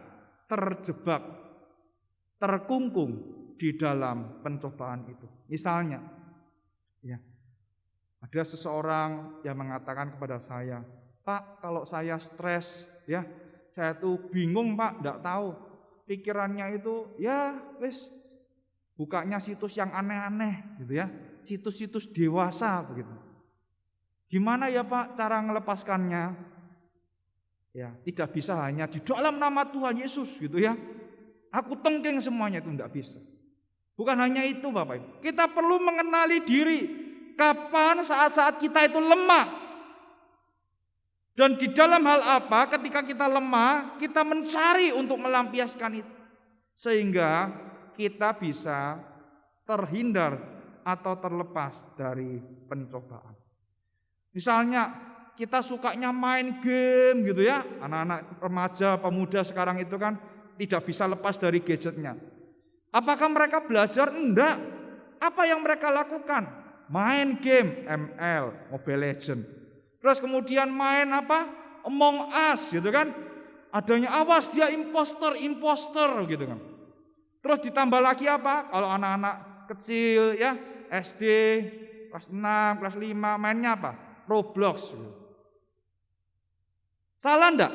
terjebak, terkungkung di dalam pencobaan itu. Misalnya, ya, ada seseorang yang mengatakan kepada saya, "Pak, kalau saya stres, ya, saya tuh bingung, Pak, enggak tahu. Pikirannya itu, ya, wis bukanya situs yang aneh-aneh, gitu ya, situs-situs dewasa begitu. Gimana ya, Pak, cara melepaskannya?" Ya, tidak bisa hanya di dalam nama Tuhan Yesus, gitu ya. Aku tengking semuanya, itu enggak bisa. Bukan hanya itu, Bapak Ibu. Kita perlu mengenali diri. Kapan saat-saat kita itu lemah. Dan di dalam hal apa ketika kita lemah, kita mencari untuk melampiaskan itu. Sehingga kita bisa terhindar atau terlepas dari pencobaan. Misalnya kita sukanya main game gitu ya. Anak-anak remaja, pemuda sekarang itu kan tidak bisa lepas dari gadgetnya. Apakah mereka belajar? Enggak. Apa yang mereka lakukan? Main game ML, Mobile Legends. Terus kemudian main apa? Among Us gitu kan. Adanya awas dia imposter gitu kan. Terus ditambah lagi apa? Kalau anak-anak kecil ya, SD, kelas 6, kelas 5 mainnya apa? Roblox. Salah enggak?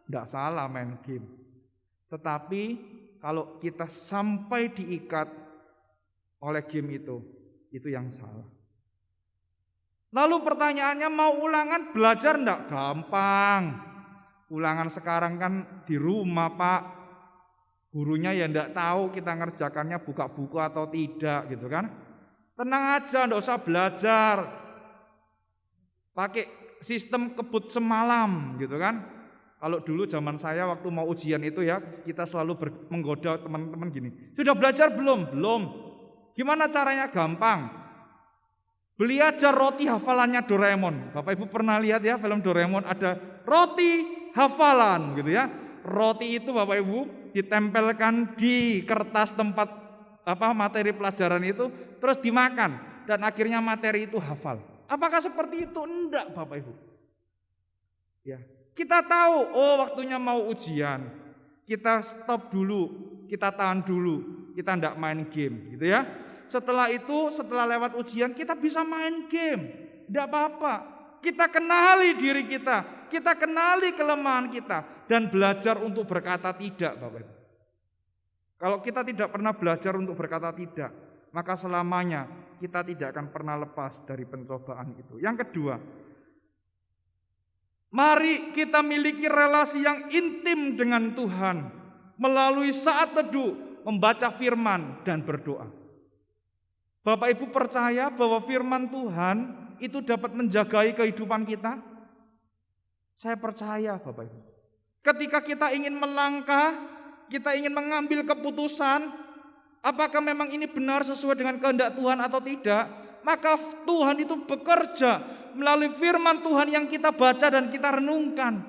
Enggak salah main game. Tetapi kalau kita sampai diikat oleh game itu yang salah. Lalu pertanyaannya, mau ulangan belajar enggak? Gampang. Ulangan sekarang kan di rumah, Pak. Gurunya ya enggak tahu kita ngerjakannya buka buku atau tidak gitu kan. Tenang aja, enggak usah belajar. Pakai sistem kebut semalam gitu kan. Kalau dulu zaman saya waktu mau ujian itu ya, kita selalu menggoda teman-teman gini. Sudah belajar belum? Belum. Gimana caranya? Gampang. Beli aja roti hafalannya Doraemon. Bapak Ibu pernah lihat ya film Doraemon, ada roti hafalan gitu ya. Roti itu Bapak Ibu ditempelkan di kertas tempat materi pelajaran itu, terus dimakan dan akhirnya materi itu hafal. Apakah seperti itu? Enggak, Bapak Ibu. Ya, kita tahu, waktunya mau ujian. Kita stop dulu, kita tahan dulu, kita enggak main game gitu ya. Setelah itu, setelah lewat ujian, kita bisa main game. Tidak apa-apa. Kita kenali diri kita kenali kelemahan kita, dan belajar untuk berkata tidak, Bapak Ibu. Kalau kita tidak pernah belajar untuk berkata tidak, maka selamanya kita tidak akan pernah lepas dari pencobaan itu. Yang kedua, mari kita miliki relasi yang intim dengan Tuhan melalui saat teduh, membaca firman, dan berdoa. Bapak Ibu percaya bahwa firman Tuhan itu dapat menjagai kehidupan kita? Saya percaya, Bapak Ibu. Ketika kita ingin melangkah, kita ingin mengambil keputusan, apakah memang ini benar sesuai dengan kehendak Tuhan atau tidak, maka Tuhan itu bekerja melalui firman Tuhan yang kita baca dan kita renungkan.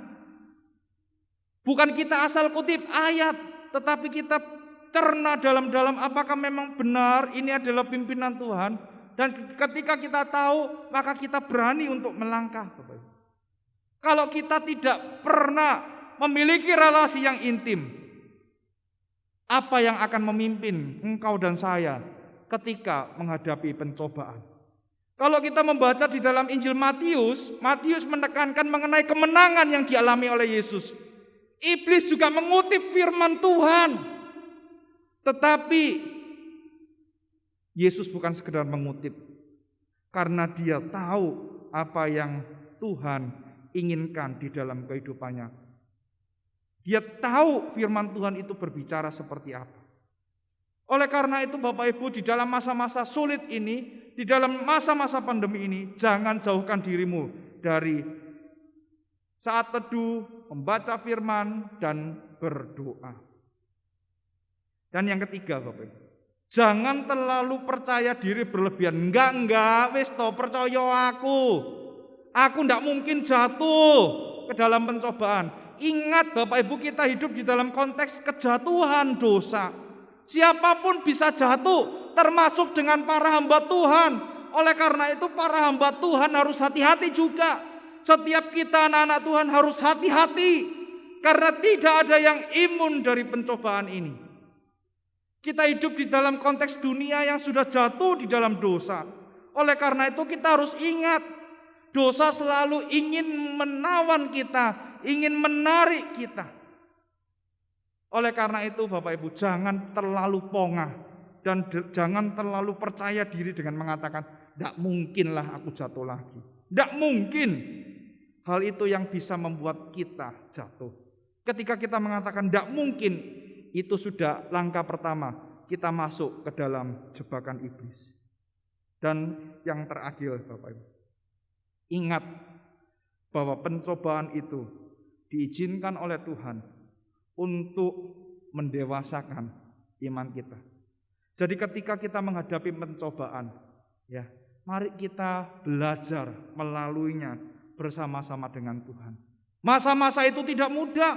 Bukan kita asal kutip ayat, tetapi kita cerna dalam-dalam apakah memang benar ini adalah pimpinan Tuhan. Dan ketika kita tahu, maka kita berani untuk melangkah, Bapak Ibu. Kalau kita tidak pernah memiliki relasi yang intim, apa yang akan memimpin engkau dan saya ketika menghadapi pencobaan? Kalau kita membaca di dalam Injil Matius, Matius menekankan mengenai kemenangan yang dialami oleh Yesus. Iblis juga mengutip firman Tuhan. Tetapi Yesus bukan sekedar mengutip, karena dia tahu apa yang Tuhan inginkan di dalam kehidupannya. Dia tahu firman Tuhan itu berbicara seperti apa. Oleh karena itu Bapak Ibu, di dalam masa-masa sulit ini, di dalam masa-masa pandemi ini, jangan jauhkan dirimu dari saat teduh, membaca firman, dan berdoa. Dan yang ketiga Bapak Ibu, jangan terlalu percaya diri berlebihan. Enggak, wis toh percaya aku. Aku enggak mungkin jatuh ke dalam pencobaan. Ingat Bapak Ibu, kita hidup di dalam konteks kejatuhan dosa. Siapapun bisa jatuh, termasuk dengan para hamba Tuhan. Oleh karena itu para hamba Tuhan harus hati-hati juga. Setiap kita anak-anak Tuhan harus hati-hati. Karena tidak ada yang imun dari pencobaan ini. Kita hidup di dalam konteks dunia yang sudah jatuh di dalam dosa. Oleh karena itu kita harus ingat, dosa selalu ingin menawan kita, ingin menarik kita. Oleh karena itu Bapak Ibu, jangan terlalu pongah dan jangan terlalu percaya diri dengan mengatakan, tidak mungkinlah aku jatuh lagi. Tidak mungkin. Hal itu yang bisa membuat kita jatuh. Ketika kita mengatakan tidak mungkin, itu sudah langkah pertama kita masuk ke dalam jebakan iblis. Dan yang terakhir Bapak Ibu, ingat bahwa pencobaan itu diizinkan oleh Tuhan untuk mendewasakan iman kita. Jadi ketika kita menghadapi pencobaan, ya, mari kita belajar melaluinya bersama-sama dengan Tuhan. Masa-masa itu tidak mudah,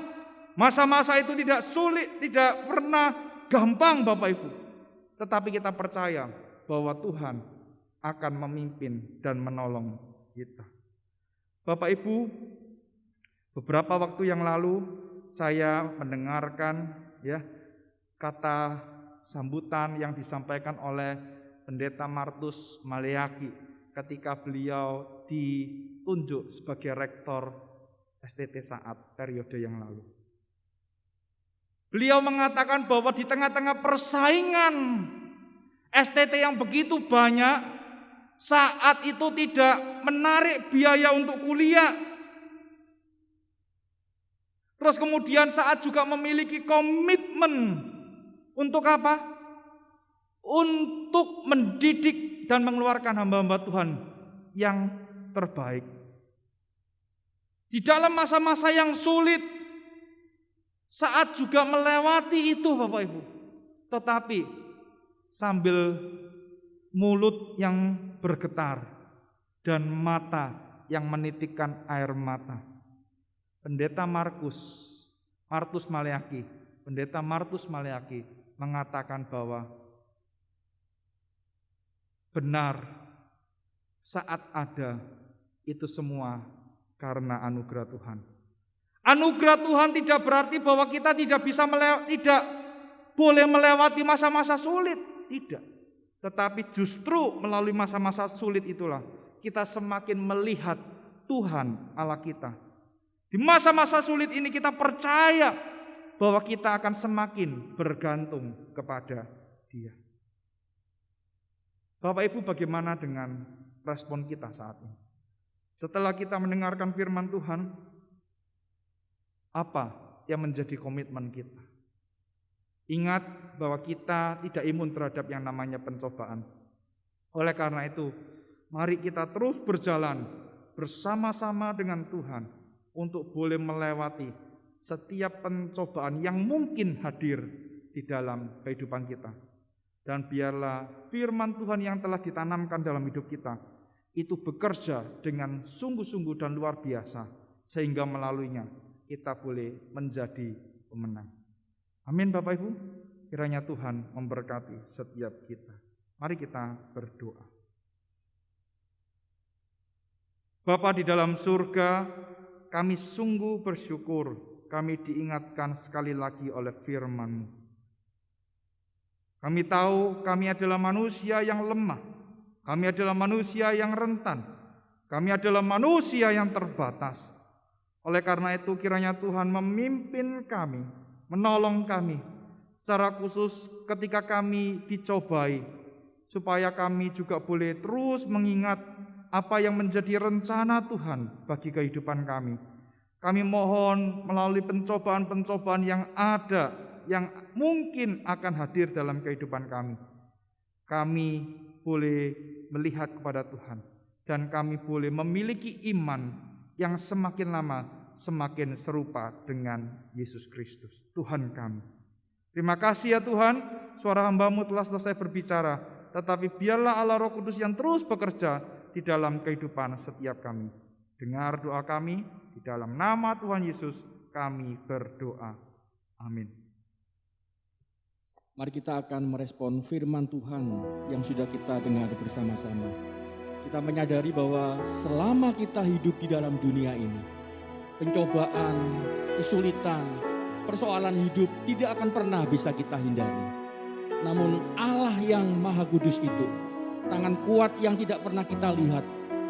masa-masa itu tidak sulit, tidak pernah gampang Bapak Ibu. Tetapi kita percaya bahwa Tuhan akan memimpin dan menolong kita. Bapak Ibu, beberapa waktu yang lalu saya mendengarkan kata sambutan yang disampaikan oleh Pendeta Martus Maleaki ketika beliau ditunjuk sebagai rektor STT Saat periode yang lalu. Beliau mengatakan bahwa di tengah-tengah persaingan STT yang begitu banyak, Saat itu tidak menarik biaya untuk kuliah. Terus kemudian Saat juga memiliki komitmen untuk apa? Untuk mendidik dan mengeluarkan hamba-hamba Tuhan yang terbaik. Di dalam masa-masa yang sulit, Saat juga melewati itu Bapak Ibu. Tetapi sambil mulut yang bergetar dan mata yang menitikkan air mata, Pendeta Martus Maleaki mengatakan bahwa benar Saat ada itu semua karena anugerah Tuhan. Anugerah Tuhan tidak berarti bahwa kita tidak boleh melewati masa-masa sulit, tidak. Tetapi justru melalui masa-masa sulit itulah kita semakin melihat Tuhan Allah kita. Di masa-masa sulit ini kita percaya bahwa kita akan semakin bergantung kepada Dia. Bapak Ibu, bagaimana dengan respon kita saat ini? Setelah kita mendengarkan firman Tuhan, apa yang menjadi komitmen kita? Ingat bahwa kita tidak imun terhadap yang namanya pencobaan. Oleh karena itu, mari kita terus berjalan bersama-sama dengan Tuhan untuk boleh melewati setiap pencobaan yang mungkin hadir di dalam kehidupan kita. Dan biarlah firman Tuhan yang telah ditanamkan dalam hidup kita itu bekerja dengan sungguh-sungguh dan luar biasa, sehingga melaluinya kita boleh menjadi pemenang. Amin Bapak Ibu, kiranya Tuhan memberkati setiap kita. Mari kita berdoa. Bapa di dalam surga, kami sungguh bersyukur kami diingatkan sekali lagi oleh firman-Mu. Kami tahu kami adalah manusia yang lemah, kami adalah manusia yang rentan, kami adalah manusia yang terbatas. Oleh karena itu kiranya Tuhan memimpin kami, menolong kami, secara khusus ketika kami dicobai, supaya kami juga boleh terus mengingat apa yang menjadi rencana Tuhan bagi kehidupan kami. Kami mohon melalui pencobaan-pencobaan yang ada, yang mungkin akan hadir dalam kehidupan kami, kami boleh melihat kepada Tuhan, dan kami boleh memiliki iman yang semakin lama semakin serupa dengan Yesus Kristus, Tuhan kami. Terima kasih ya Tuhan, suara hamba-Mu telah selesai berbicara, tetapi biarlah Allah Roh Kudus yang terus bekerja di dalam kehidupan setiap kami. Dengar doa kami, di dalam nama Tuhan Yesus kami berdoa. Amin. Mari kita akan merespon firman Tuhan yang sudah kita dengar bersama-sama. Kita menyadari bahwa selama kita hidup di dalam dunia ini, pencobaan, kesulitan, persoalan hidup tidak akan pernah bisa kita hindari. Namun Allah yang Maha Kudus itu, tangan kuat yang tidak pernah kita lihat,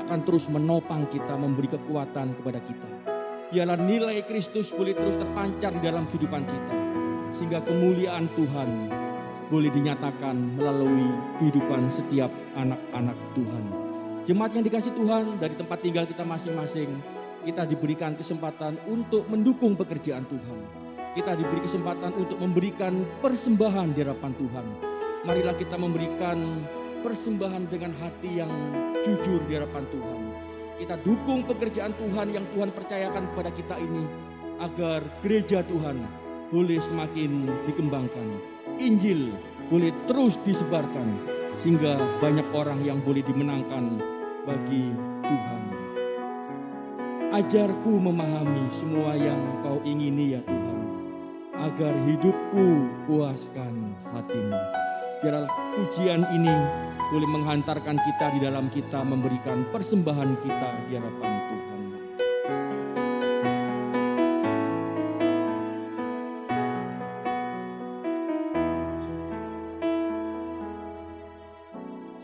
akan terus menopang kita, memberi kekuatan kepada kita. Biarlah nilai Kristus boleh terus terpancar di dalam kehidupan kita, sehingga kemuliaan Tuhan boleh dinyatakan melalui kehidupan setiap anak-anak Tuhan. Jemaat yang dikasih Tuhan, dari tempat tinggal kita masing-masing, kita diberikan kesempatan untuk mendukung pekerjaan Tuhan. Kita diberi kesempatan untuk memberikan persembahan di hadapan Tuhan. Marilah kita memberikan persembahan dengan hati yang jujur di hadapan Tuhan. Kita dukung pekerjaan Tuhan yang Tuhan percayakan kepada kita ini, agar gereja Tuhan boleh semakin dikembangkan. Injil boleh terus disebarkan, sehingga banyak orang yang boleh dimenangkan bagi Tuhan. Ajarku memahami semua yang Kau ingini ya Tuhan, agar hidupku puaskan hati-Mu. Biarlah pujian ini boleh menghantarkan kita di dalam kita memberikan persembahan kita di hadapan Tuhan.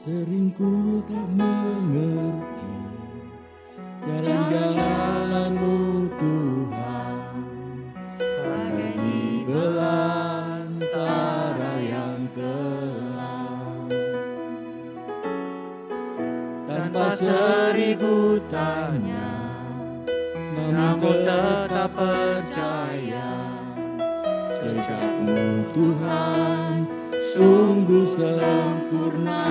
Sering ku tak mengerti jalan-jalan-Mu Tuhan, bagai di belantara yang kelam. Tanpa seribu tanya, namun tetap percaya, jejak-Mu Tuhan sungguh sempurna.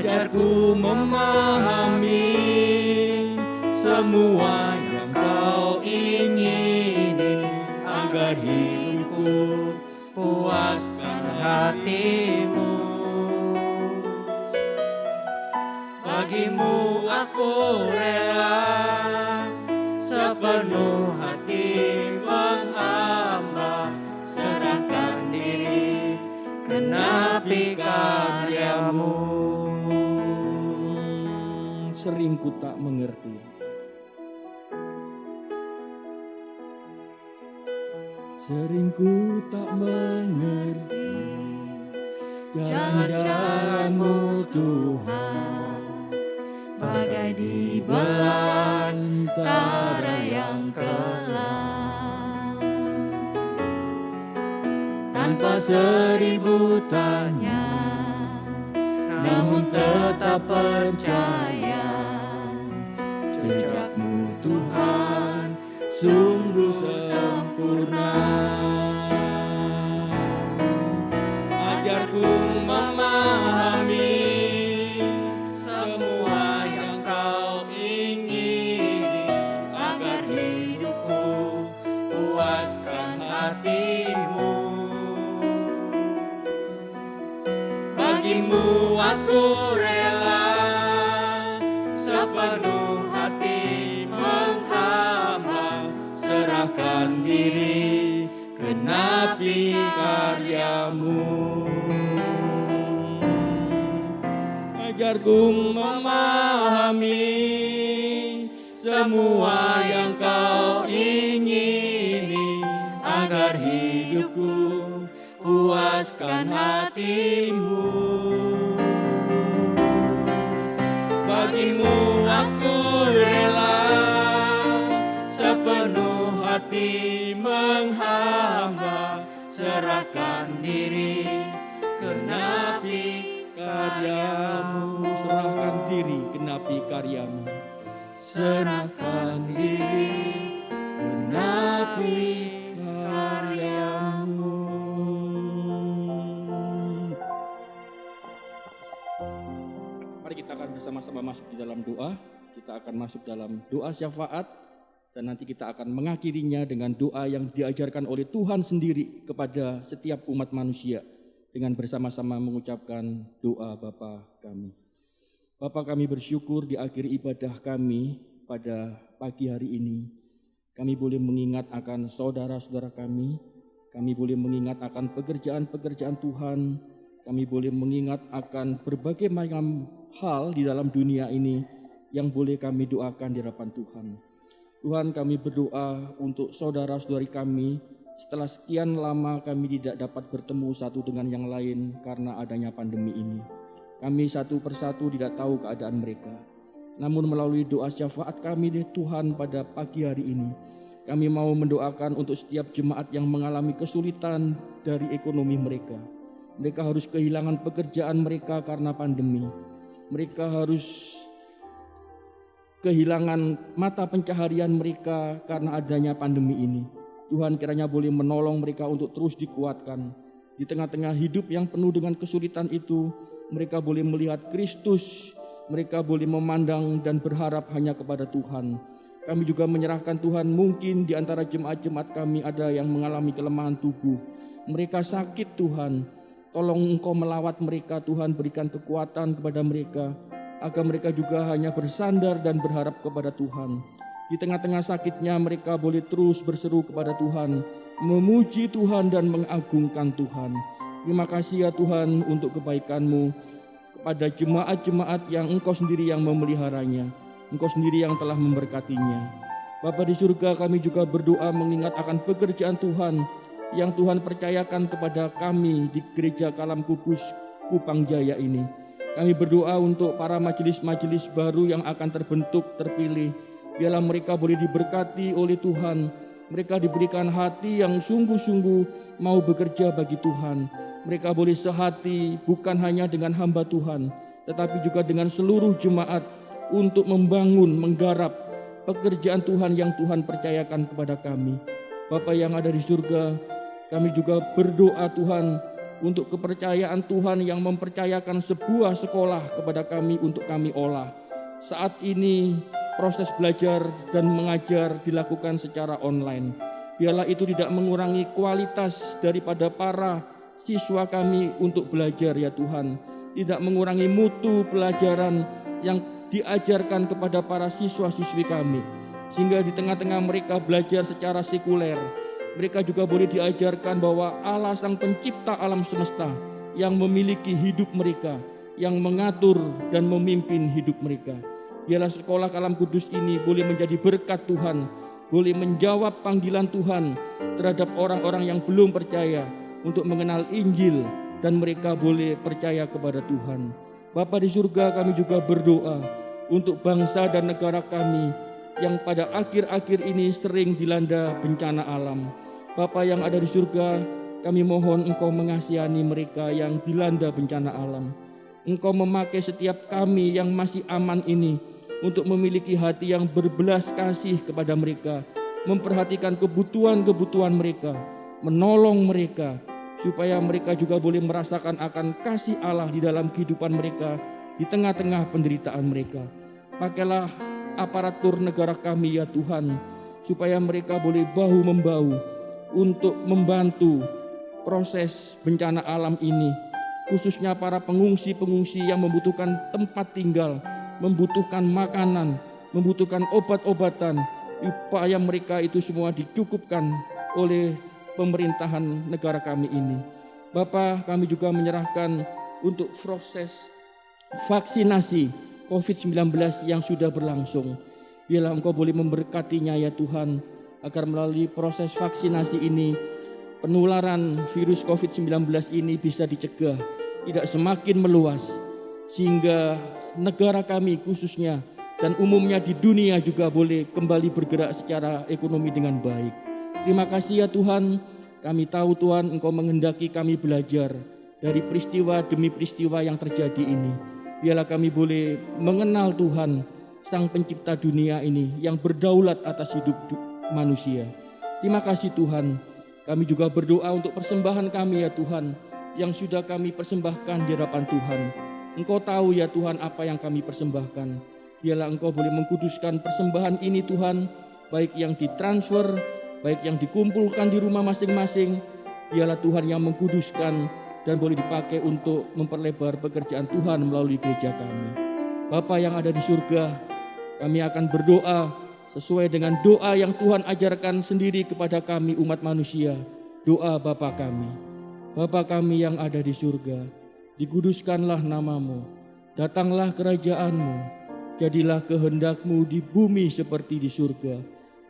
Ajarku memahami semua yang Kau ingini, agar hidupku puaskan hati-Mu. Bagi-Mu aku rela sepenuh hati menghamba, serahkan diri genapi karya-Mu. Sering ku tak mengerti, sering ku tak mengerti jalan-jalan-Mu Tuhan, bagai di belantara yang kelam. Tanpa seribu tanya, namun tetap percaya, jejak-Mu Tuhan sungguh sempurna. Ajarku memahami semua yang Kau ingini, agar hidupku puaskan hati-Mu. Bagi-Mu aku rela sepenuh hati menghamba, serahkan diri genapi karya-Mu. Ajarku memahami semua yang Kau ingini, agar hidupku puaskan hati-Mu. Bagi-Mu aku hati menghamba, serahkan diri genapi Karyamu, serahkan diri, genapi karyamu. serahkan diri genapi karyamu. Mari kita akan bersama-sama masuk di dalam doa. Kita akan masuk dalam doa syafaat dan nanti kita akan mengakhirinya dengan doa yang diajarkan oleh Tuhan sendiri kepada setiap umat manusia dengan bersama-sama mengucapkan doa Bapa kami. Bapa, kami bersyukur di akhir ibadah kami pada pagi hari ini. Kami boleh mengingat akan saudara-saudara kami boleh mengingat akan pekerjaan-pekerjaan Tuhan, kami boleh mengingat akan berbagai macam hal di dalam dunia ini yang boleh kami doakan di hadapan Tuhan. Tuhan, kami berdoa untuk saudara-saudari kami setelah sekian lama kami tidak dapat bertemu satu dengan yang lain karena adanya pandemi ini. Kami satu persatu tidak tahu keadaan mereka. Namun melalui doa syafaat kami di Tuhan pada pagi hari ini, kami mau mendoakan untuk setiap jemaat yang mengalami kesulitan dari ekonomi mereka. Mereka harus kehilangan pekerjaan mereka karena pandemi. Mereka harus kehilangan mata pencaharian mereka karena adanya pandemi ini. Tuhan kiranya boleh menolong mereka untuk terus dikuatkan. Di tengah-tengah hidup yang penuh dengan kesulitan itu, mereka boleh melihat Kristus, mereka boleh memandang dan berharap hanya kepada Tuhan. Kami juga menyerahkan Tuhan, mungkin di antara jemaat-jemaat kami ada yang mengalami kelemahan tubuh. Mereka sakit Tuhan, tolong Engkau melawat mereka Tuhan, berikan kekuatan kepada mereka, agar mereka juga hanya bersandar dan berharap kepada Tuhan. Di tengah-tengah sakitnya mereka boleh terus berseru kepada Tuhan, memuji Tuhan dan mengagungkan Tuhan. Terima kasih ya Tuhan untuk kebaikan-Mu kepada jemaat-jemaat yang Engkau sendiri yang memeliharanya, Engkau sendiri yang telah memberkatinya. Bapa di surga, kami juga berdoa mengingat akan pekerjaan Tuhan yang Tuhan percayakan kepada kami di Gereja Kalam Kudus Kupang Jaya ini. Kami berdoa untuk para majelis-majelis baru yang akan terbentuk, terpilih. Biarlah mereka boleh diberkati oleh Tuhan. Mereka diberikan hati yang sungguh-sungguh mau bekerja bagi Tuhan. Mereka boleh sehati bukan hanya dengan hamba Tuhan, tetapi juga dengan seluruh jemaat untuk membangun, menggarap pekerjaan Tuhan yang Tuhan percayakan kepada kami. Bapa yang ada di surga, kami juga berdoa Tuhan untuk kepercayaan Tuhan yang mempercayakan sebuah sekolah kepada kami untuk kami olah. Saat ini proses belajar dan mengajar dilakukan secara online. Biarlah itu tidak mengurangi kualitas daripada para siswa kami untuk belajar ya Tuhan. Tidak mengurangi mutu pelajaran yang diajarkan kepada para siswa-siswi kami. Sehingga di tengah-tengah mereka belajar secara sekuler, mereka juga boleh diajarkan bahwa Allah Sang Pencipta alam semesta yang memiliki hidup mereka, yang mengatur dan memimpin hidup mereka. Biarlah sekolah Kalam Kudus ini boleh menjadi berkat Tuhan, boleh menjawab panggilan Tuhan terhadap orang-orang yang belum percaya untuk mengenal Injil dan mereka boleh percaya kepada Tuhan. Bapa di surga, kami juga berdoa untuk bangsa dan negara kami yang pada akhir-akhir ini sering dilanda bencana alam. Bapa yang ada di surga, kami mohon Engkau mengasihani mereka yang dilanda bencana alam. Engkau memakai setiap kami yang masih aman ini untuk memiliki hati yang berbelas kasih kepada mereka, memperhatikan kebutuhan-kebutuhan mereka, menolong mereka, supaya mereka juga boleh merasakan akan kasih Allah di dalam kehidupan mereka, di tengah-tengah penderitaan mereka. Pakailah aparatur negara kami ya Tuhan, supaya mereka boleh bahu-membahu untuk membantu proses bencana alam ini, khususnya para pengungsi-pengungsi yang membutuhkan tempat tinggal, membutuhkan makanan, membutuhkan obat-obatan, upaya mereka itu semua dicukupkan oleh pemerintahan negara kami ini. Bapa, kami juga menyerahkan untuk proses vaksinasi COVID-19 yang sudah berlangsung. Biarlah Engkau boleh memberkatinya ya Tuhan, agar melalui proses vaksinasi ini penularan virus COVID-19 ini bisa dicegah, tidak semakin meluas, sehingga negara kami khususnya dan umumnya di dunia juga boleh kembali bergerak secara ekonomi dengan baik. Terima kasih ya Tuhan, kami tahu Tuhan Engkau menghendaki kami belajar dari peristiwa demi peristiwa yang terjadi ini. Biarlah kami boleh mengenal Tuhan, Sang Pencipta dunia ini yang berdaulat atas hidup manusia. Terima kasih Tuhan. Kami juga berdoa untuk persembahan kami ya Tuhan, yang sudah kami persembahkan di hadapan Tuhan. Engkau tahu ya Tuhan apa yang kami persembahkan. Biarlah Engkau boleh mengkuduskan persembahan ini Tuhan, baik yang ditransfer, baik yang dikumpulkan di rumah masing-masing. Biarlah Tuhan yang mengkuduskan dan boleh dipakai untuk memperlebar pekerjaan Tuhan melalui gereja kami. Bapa yang ada di surga, kami akan berdoa sesuai dengan doa yang Tuhan ajarkan sendiri kepada kami umat manusia. Doa Bapa kami. Bapa kami yang ada di surga, dikuduskanlah namamu, datanglah kerajaanmu, jadilah kehendak-Mu di bumi seperti di surga.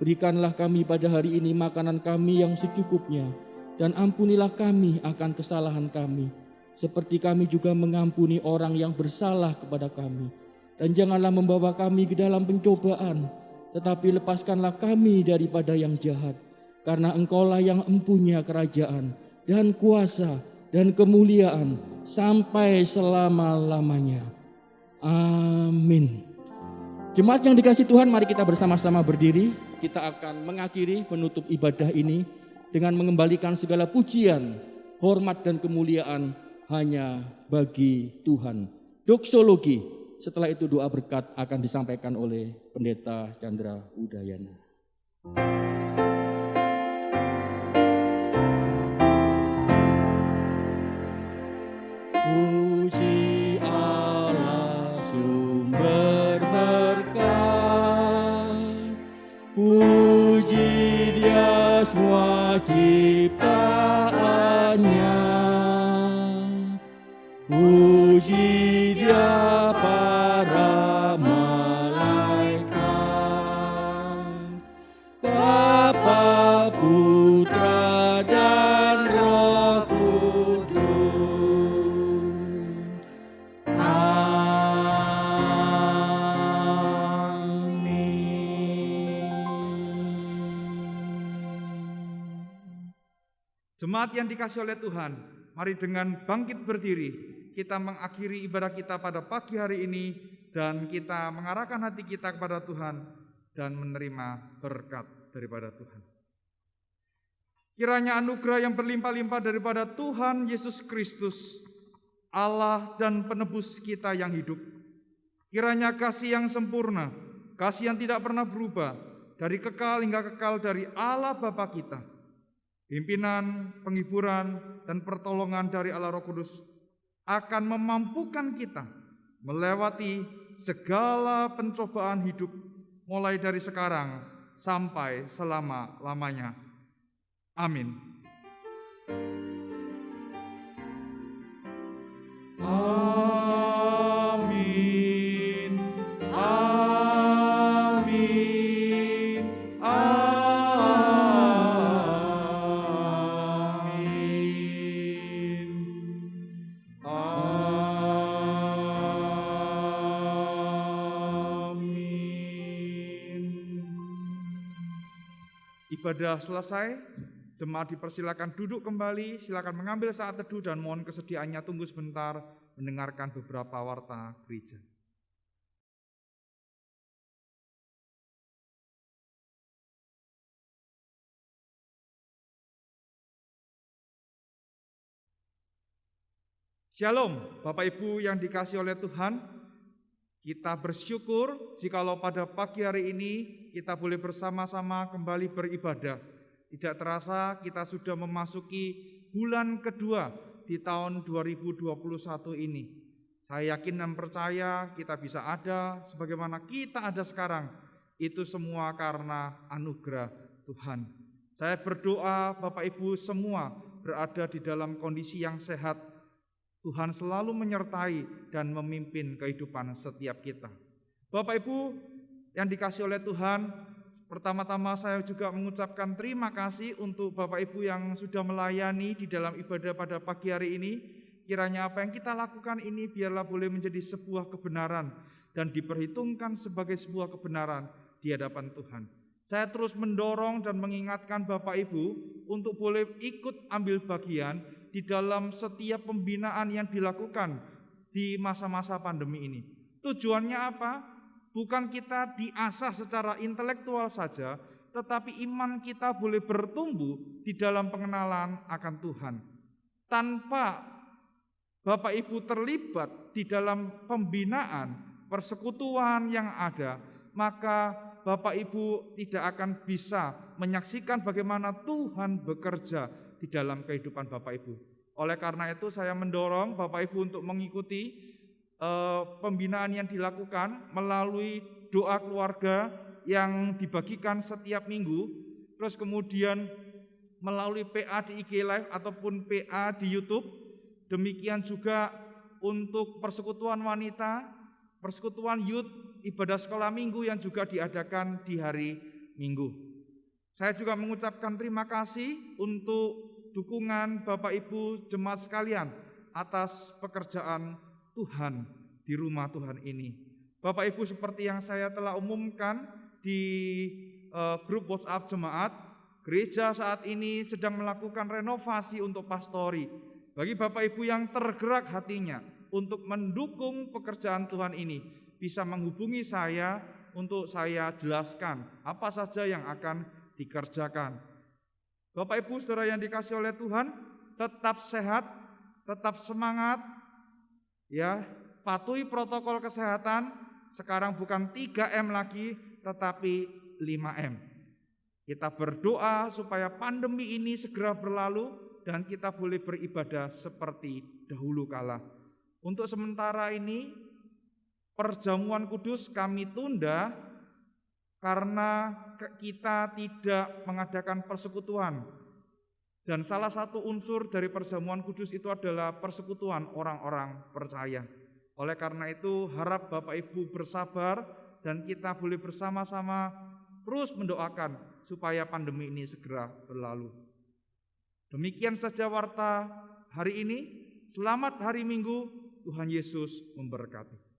Berikanlah kami pada hari ini makanan kami yang secukupnya, dan ampunilah kami akan kesalahan kami, seperti kami juga mengampuni orang yang bersalah kepada kami. Dan janganlah membawa kami ke dalam pencobaan, tetapi lepaskanlah kami daripada yang jahat, karena Engkaulah yang empunya kerajaan, dan kuasa, dan kemuliaan, sampai selama-lamanya. Amin. Jemaat yang dikasihi Tuhan, mari kita bersama-sama berdiri. Kita akan mengakhiri menutup ibadah ini dengan mengembalikan segala pujian, hormat dan kemuliaan hanya bagi Tuhan. Doksologi, setelah itu doa berkat akan disampaikan oleh Pendeta Chandra Udayana. Puji Allah sumber berkah, puji Dia semua ciptaannya, puji Dia para malaikat, Bapa, Putra dan Roh Kudus. Jemaat yang dikasihi oleh Tuhan, mari dengan bangkit berdiri, kita mengakhiri ibadah kita pada pagi hari ini dan kita mengarahkan hati kita kepada Tuhan dan menerima berkat daripada Tuhan. Kiranya anugerah yang berlimpah-limpah daripada Tuhan Yesus Kristus, Allah dan penebus kita yang hidup, kiranya kasih yang sempurna, kasih yang tidak pernah berubah, dari kekal hingga kekal dari Allah Bapa kita, pimpinan, penghiburan, dan pertolongan dari Allah Roh Kudus akan memampukan kita melewati segala pencobaan hidup mulai dari sekarang sampai selama-lamanya. Amin. Amin. Amin. Ibadah selesai, jemaat dipersilakan duduk kembali, silakan mengambil saat teduh dan mohon kesediaannya tunggu sebentar mendengarkan beberapa warta gereja. Shalom, Bapak Ibu yang dikasihi oleh Tuhan. Kita bersyukur jikalau pada pagi hari ini kita boleh bersama-sama kembali beribadah. Tidak terasa kita sudah memasuki bulan kedua di tahun 2021 ini. Saya yakin dan percaya kita bisa ada sebagaimana kita ada sekarang. Itu semua karena anugerah Tuhan. Saya berdoa Bapak Ibu semua berada di dalam kondisi yang sehat. Tuhan selalu menyertai dan memimpin kehidupan setiap kita. Bapak Ibu yang dikasihi oleh Tuhan, pertama-tama saya juga mengucapkan terima kasih untuk Bapak Ibu yang sudah melayani di dalam ibadah pada pagi hari ini. Kiranya apa yang kita lakukan ini biarlah boleh menjadi sebuah kebenaran dan diperhitungkan sebagai sebuah kebenaran di hadapan Tuhan. Saya terus mendorong dan mengingatkan Bapak Ibu untuk boleh ikut ambil bagian di dalam setiap pembinaan yang dilakukan di masa-masa pandemi ini. Tujuannya apa? Bukan kita diasah secara intelektual saja, tetapi iman kita boleh bertumbuh di dalam pengenalan akan Tuhan. Tanpa Bapak Ibu terlibat di dalam pembinaan, persekutuan yang ada, maka Bapak Ibu tidak akan bisa menyaksikan bagaimana Tuhan bekerja di dalam kehidupan Bapak Ibu. Oleh karena itu saya mendorong Bapak Ibu untuk mengikuti pembinaan yang dilakukan melalui doa keluarga yang dibagikan setiap minggu, terus kemudian melalui PA di IG Live ataupun PA di YouTube. Demikian juga untuk persekutuan wanita, persekutuan youth, ibadah sekolah minggu yang juga diadakan di hari Minggu. Saya juga mengucapkan terima kasih untuk dukungan Bapak Ibu jemaat sekalian atas pekerjaan Tuhan di rumah Tuhan ini. Bapak Ibu, seperti yang saya telah umumkan di grup WhatsApp jemaat, gereja saat ini sedang melakukan renovasi untuk pastori. Bagi Bapak Ibu yang tergerak hatinya untuk mendukung pekerjaan Tuhan ini, bisa menghubungi saya untuk saya jelaskan apa saja yang akan dikerjakan. Bapak Ibu saudara yang dikasihi oleh Tuhan, tetap sehat, tetap semangat, ya, patuhi protokol kesehatan. Sekarang bukan 3M lagi, tetapi 5M. Kita berdoa supaya pandemi ini segera berlalu dan kita boleh beribadah seperti dahulu kala. Untuk sementara ini, perjamuan kudus kami tunda karena kita tidak mengadakan persekutuan. Dan salah satu unsur dari perjamuan kudus itu adalah persekutuan orang-orang percaya. Oleh karena itu harap Bapak Ibu bersabar dan kita boleh bersama-sama terus mendoakan supaya pandemi ini segera berlalu. Demikian saja warta hari ini. Selamat hari Minggu. Tuhan Yesus memberkati.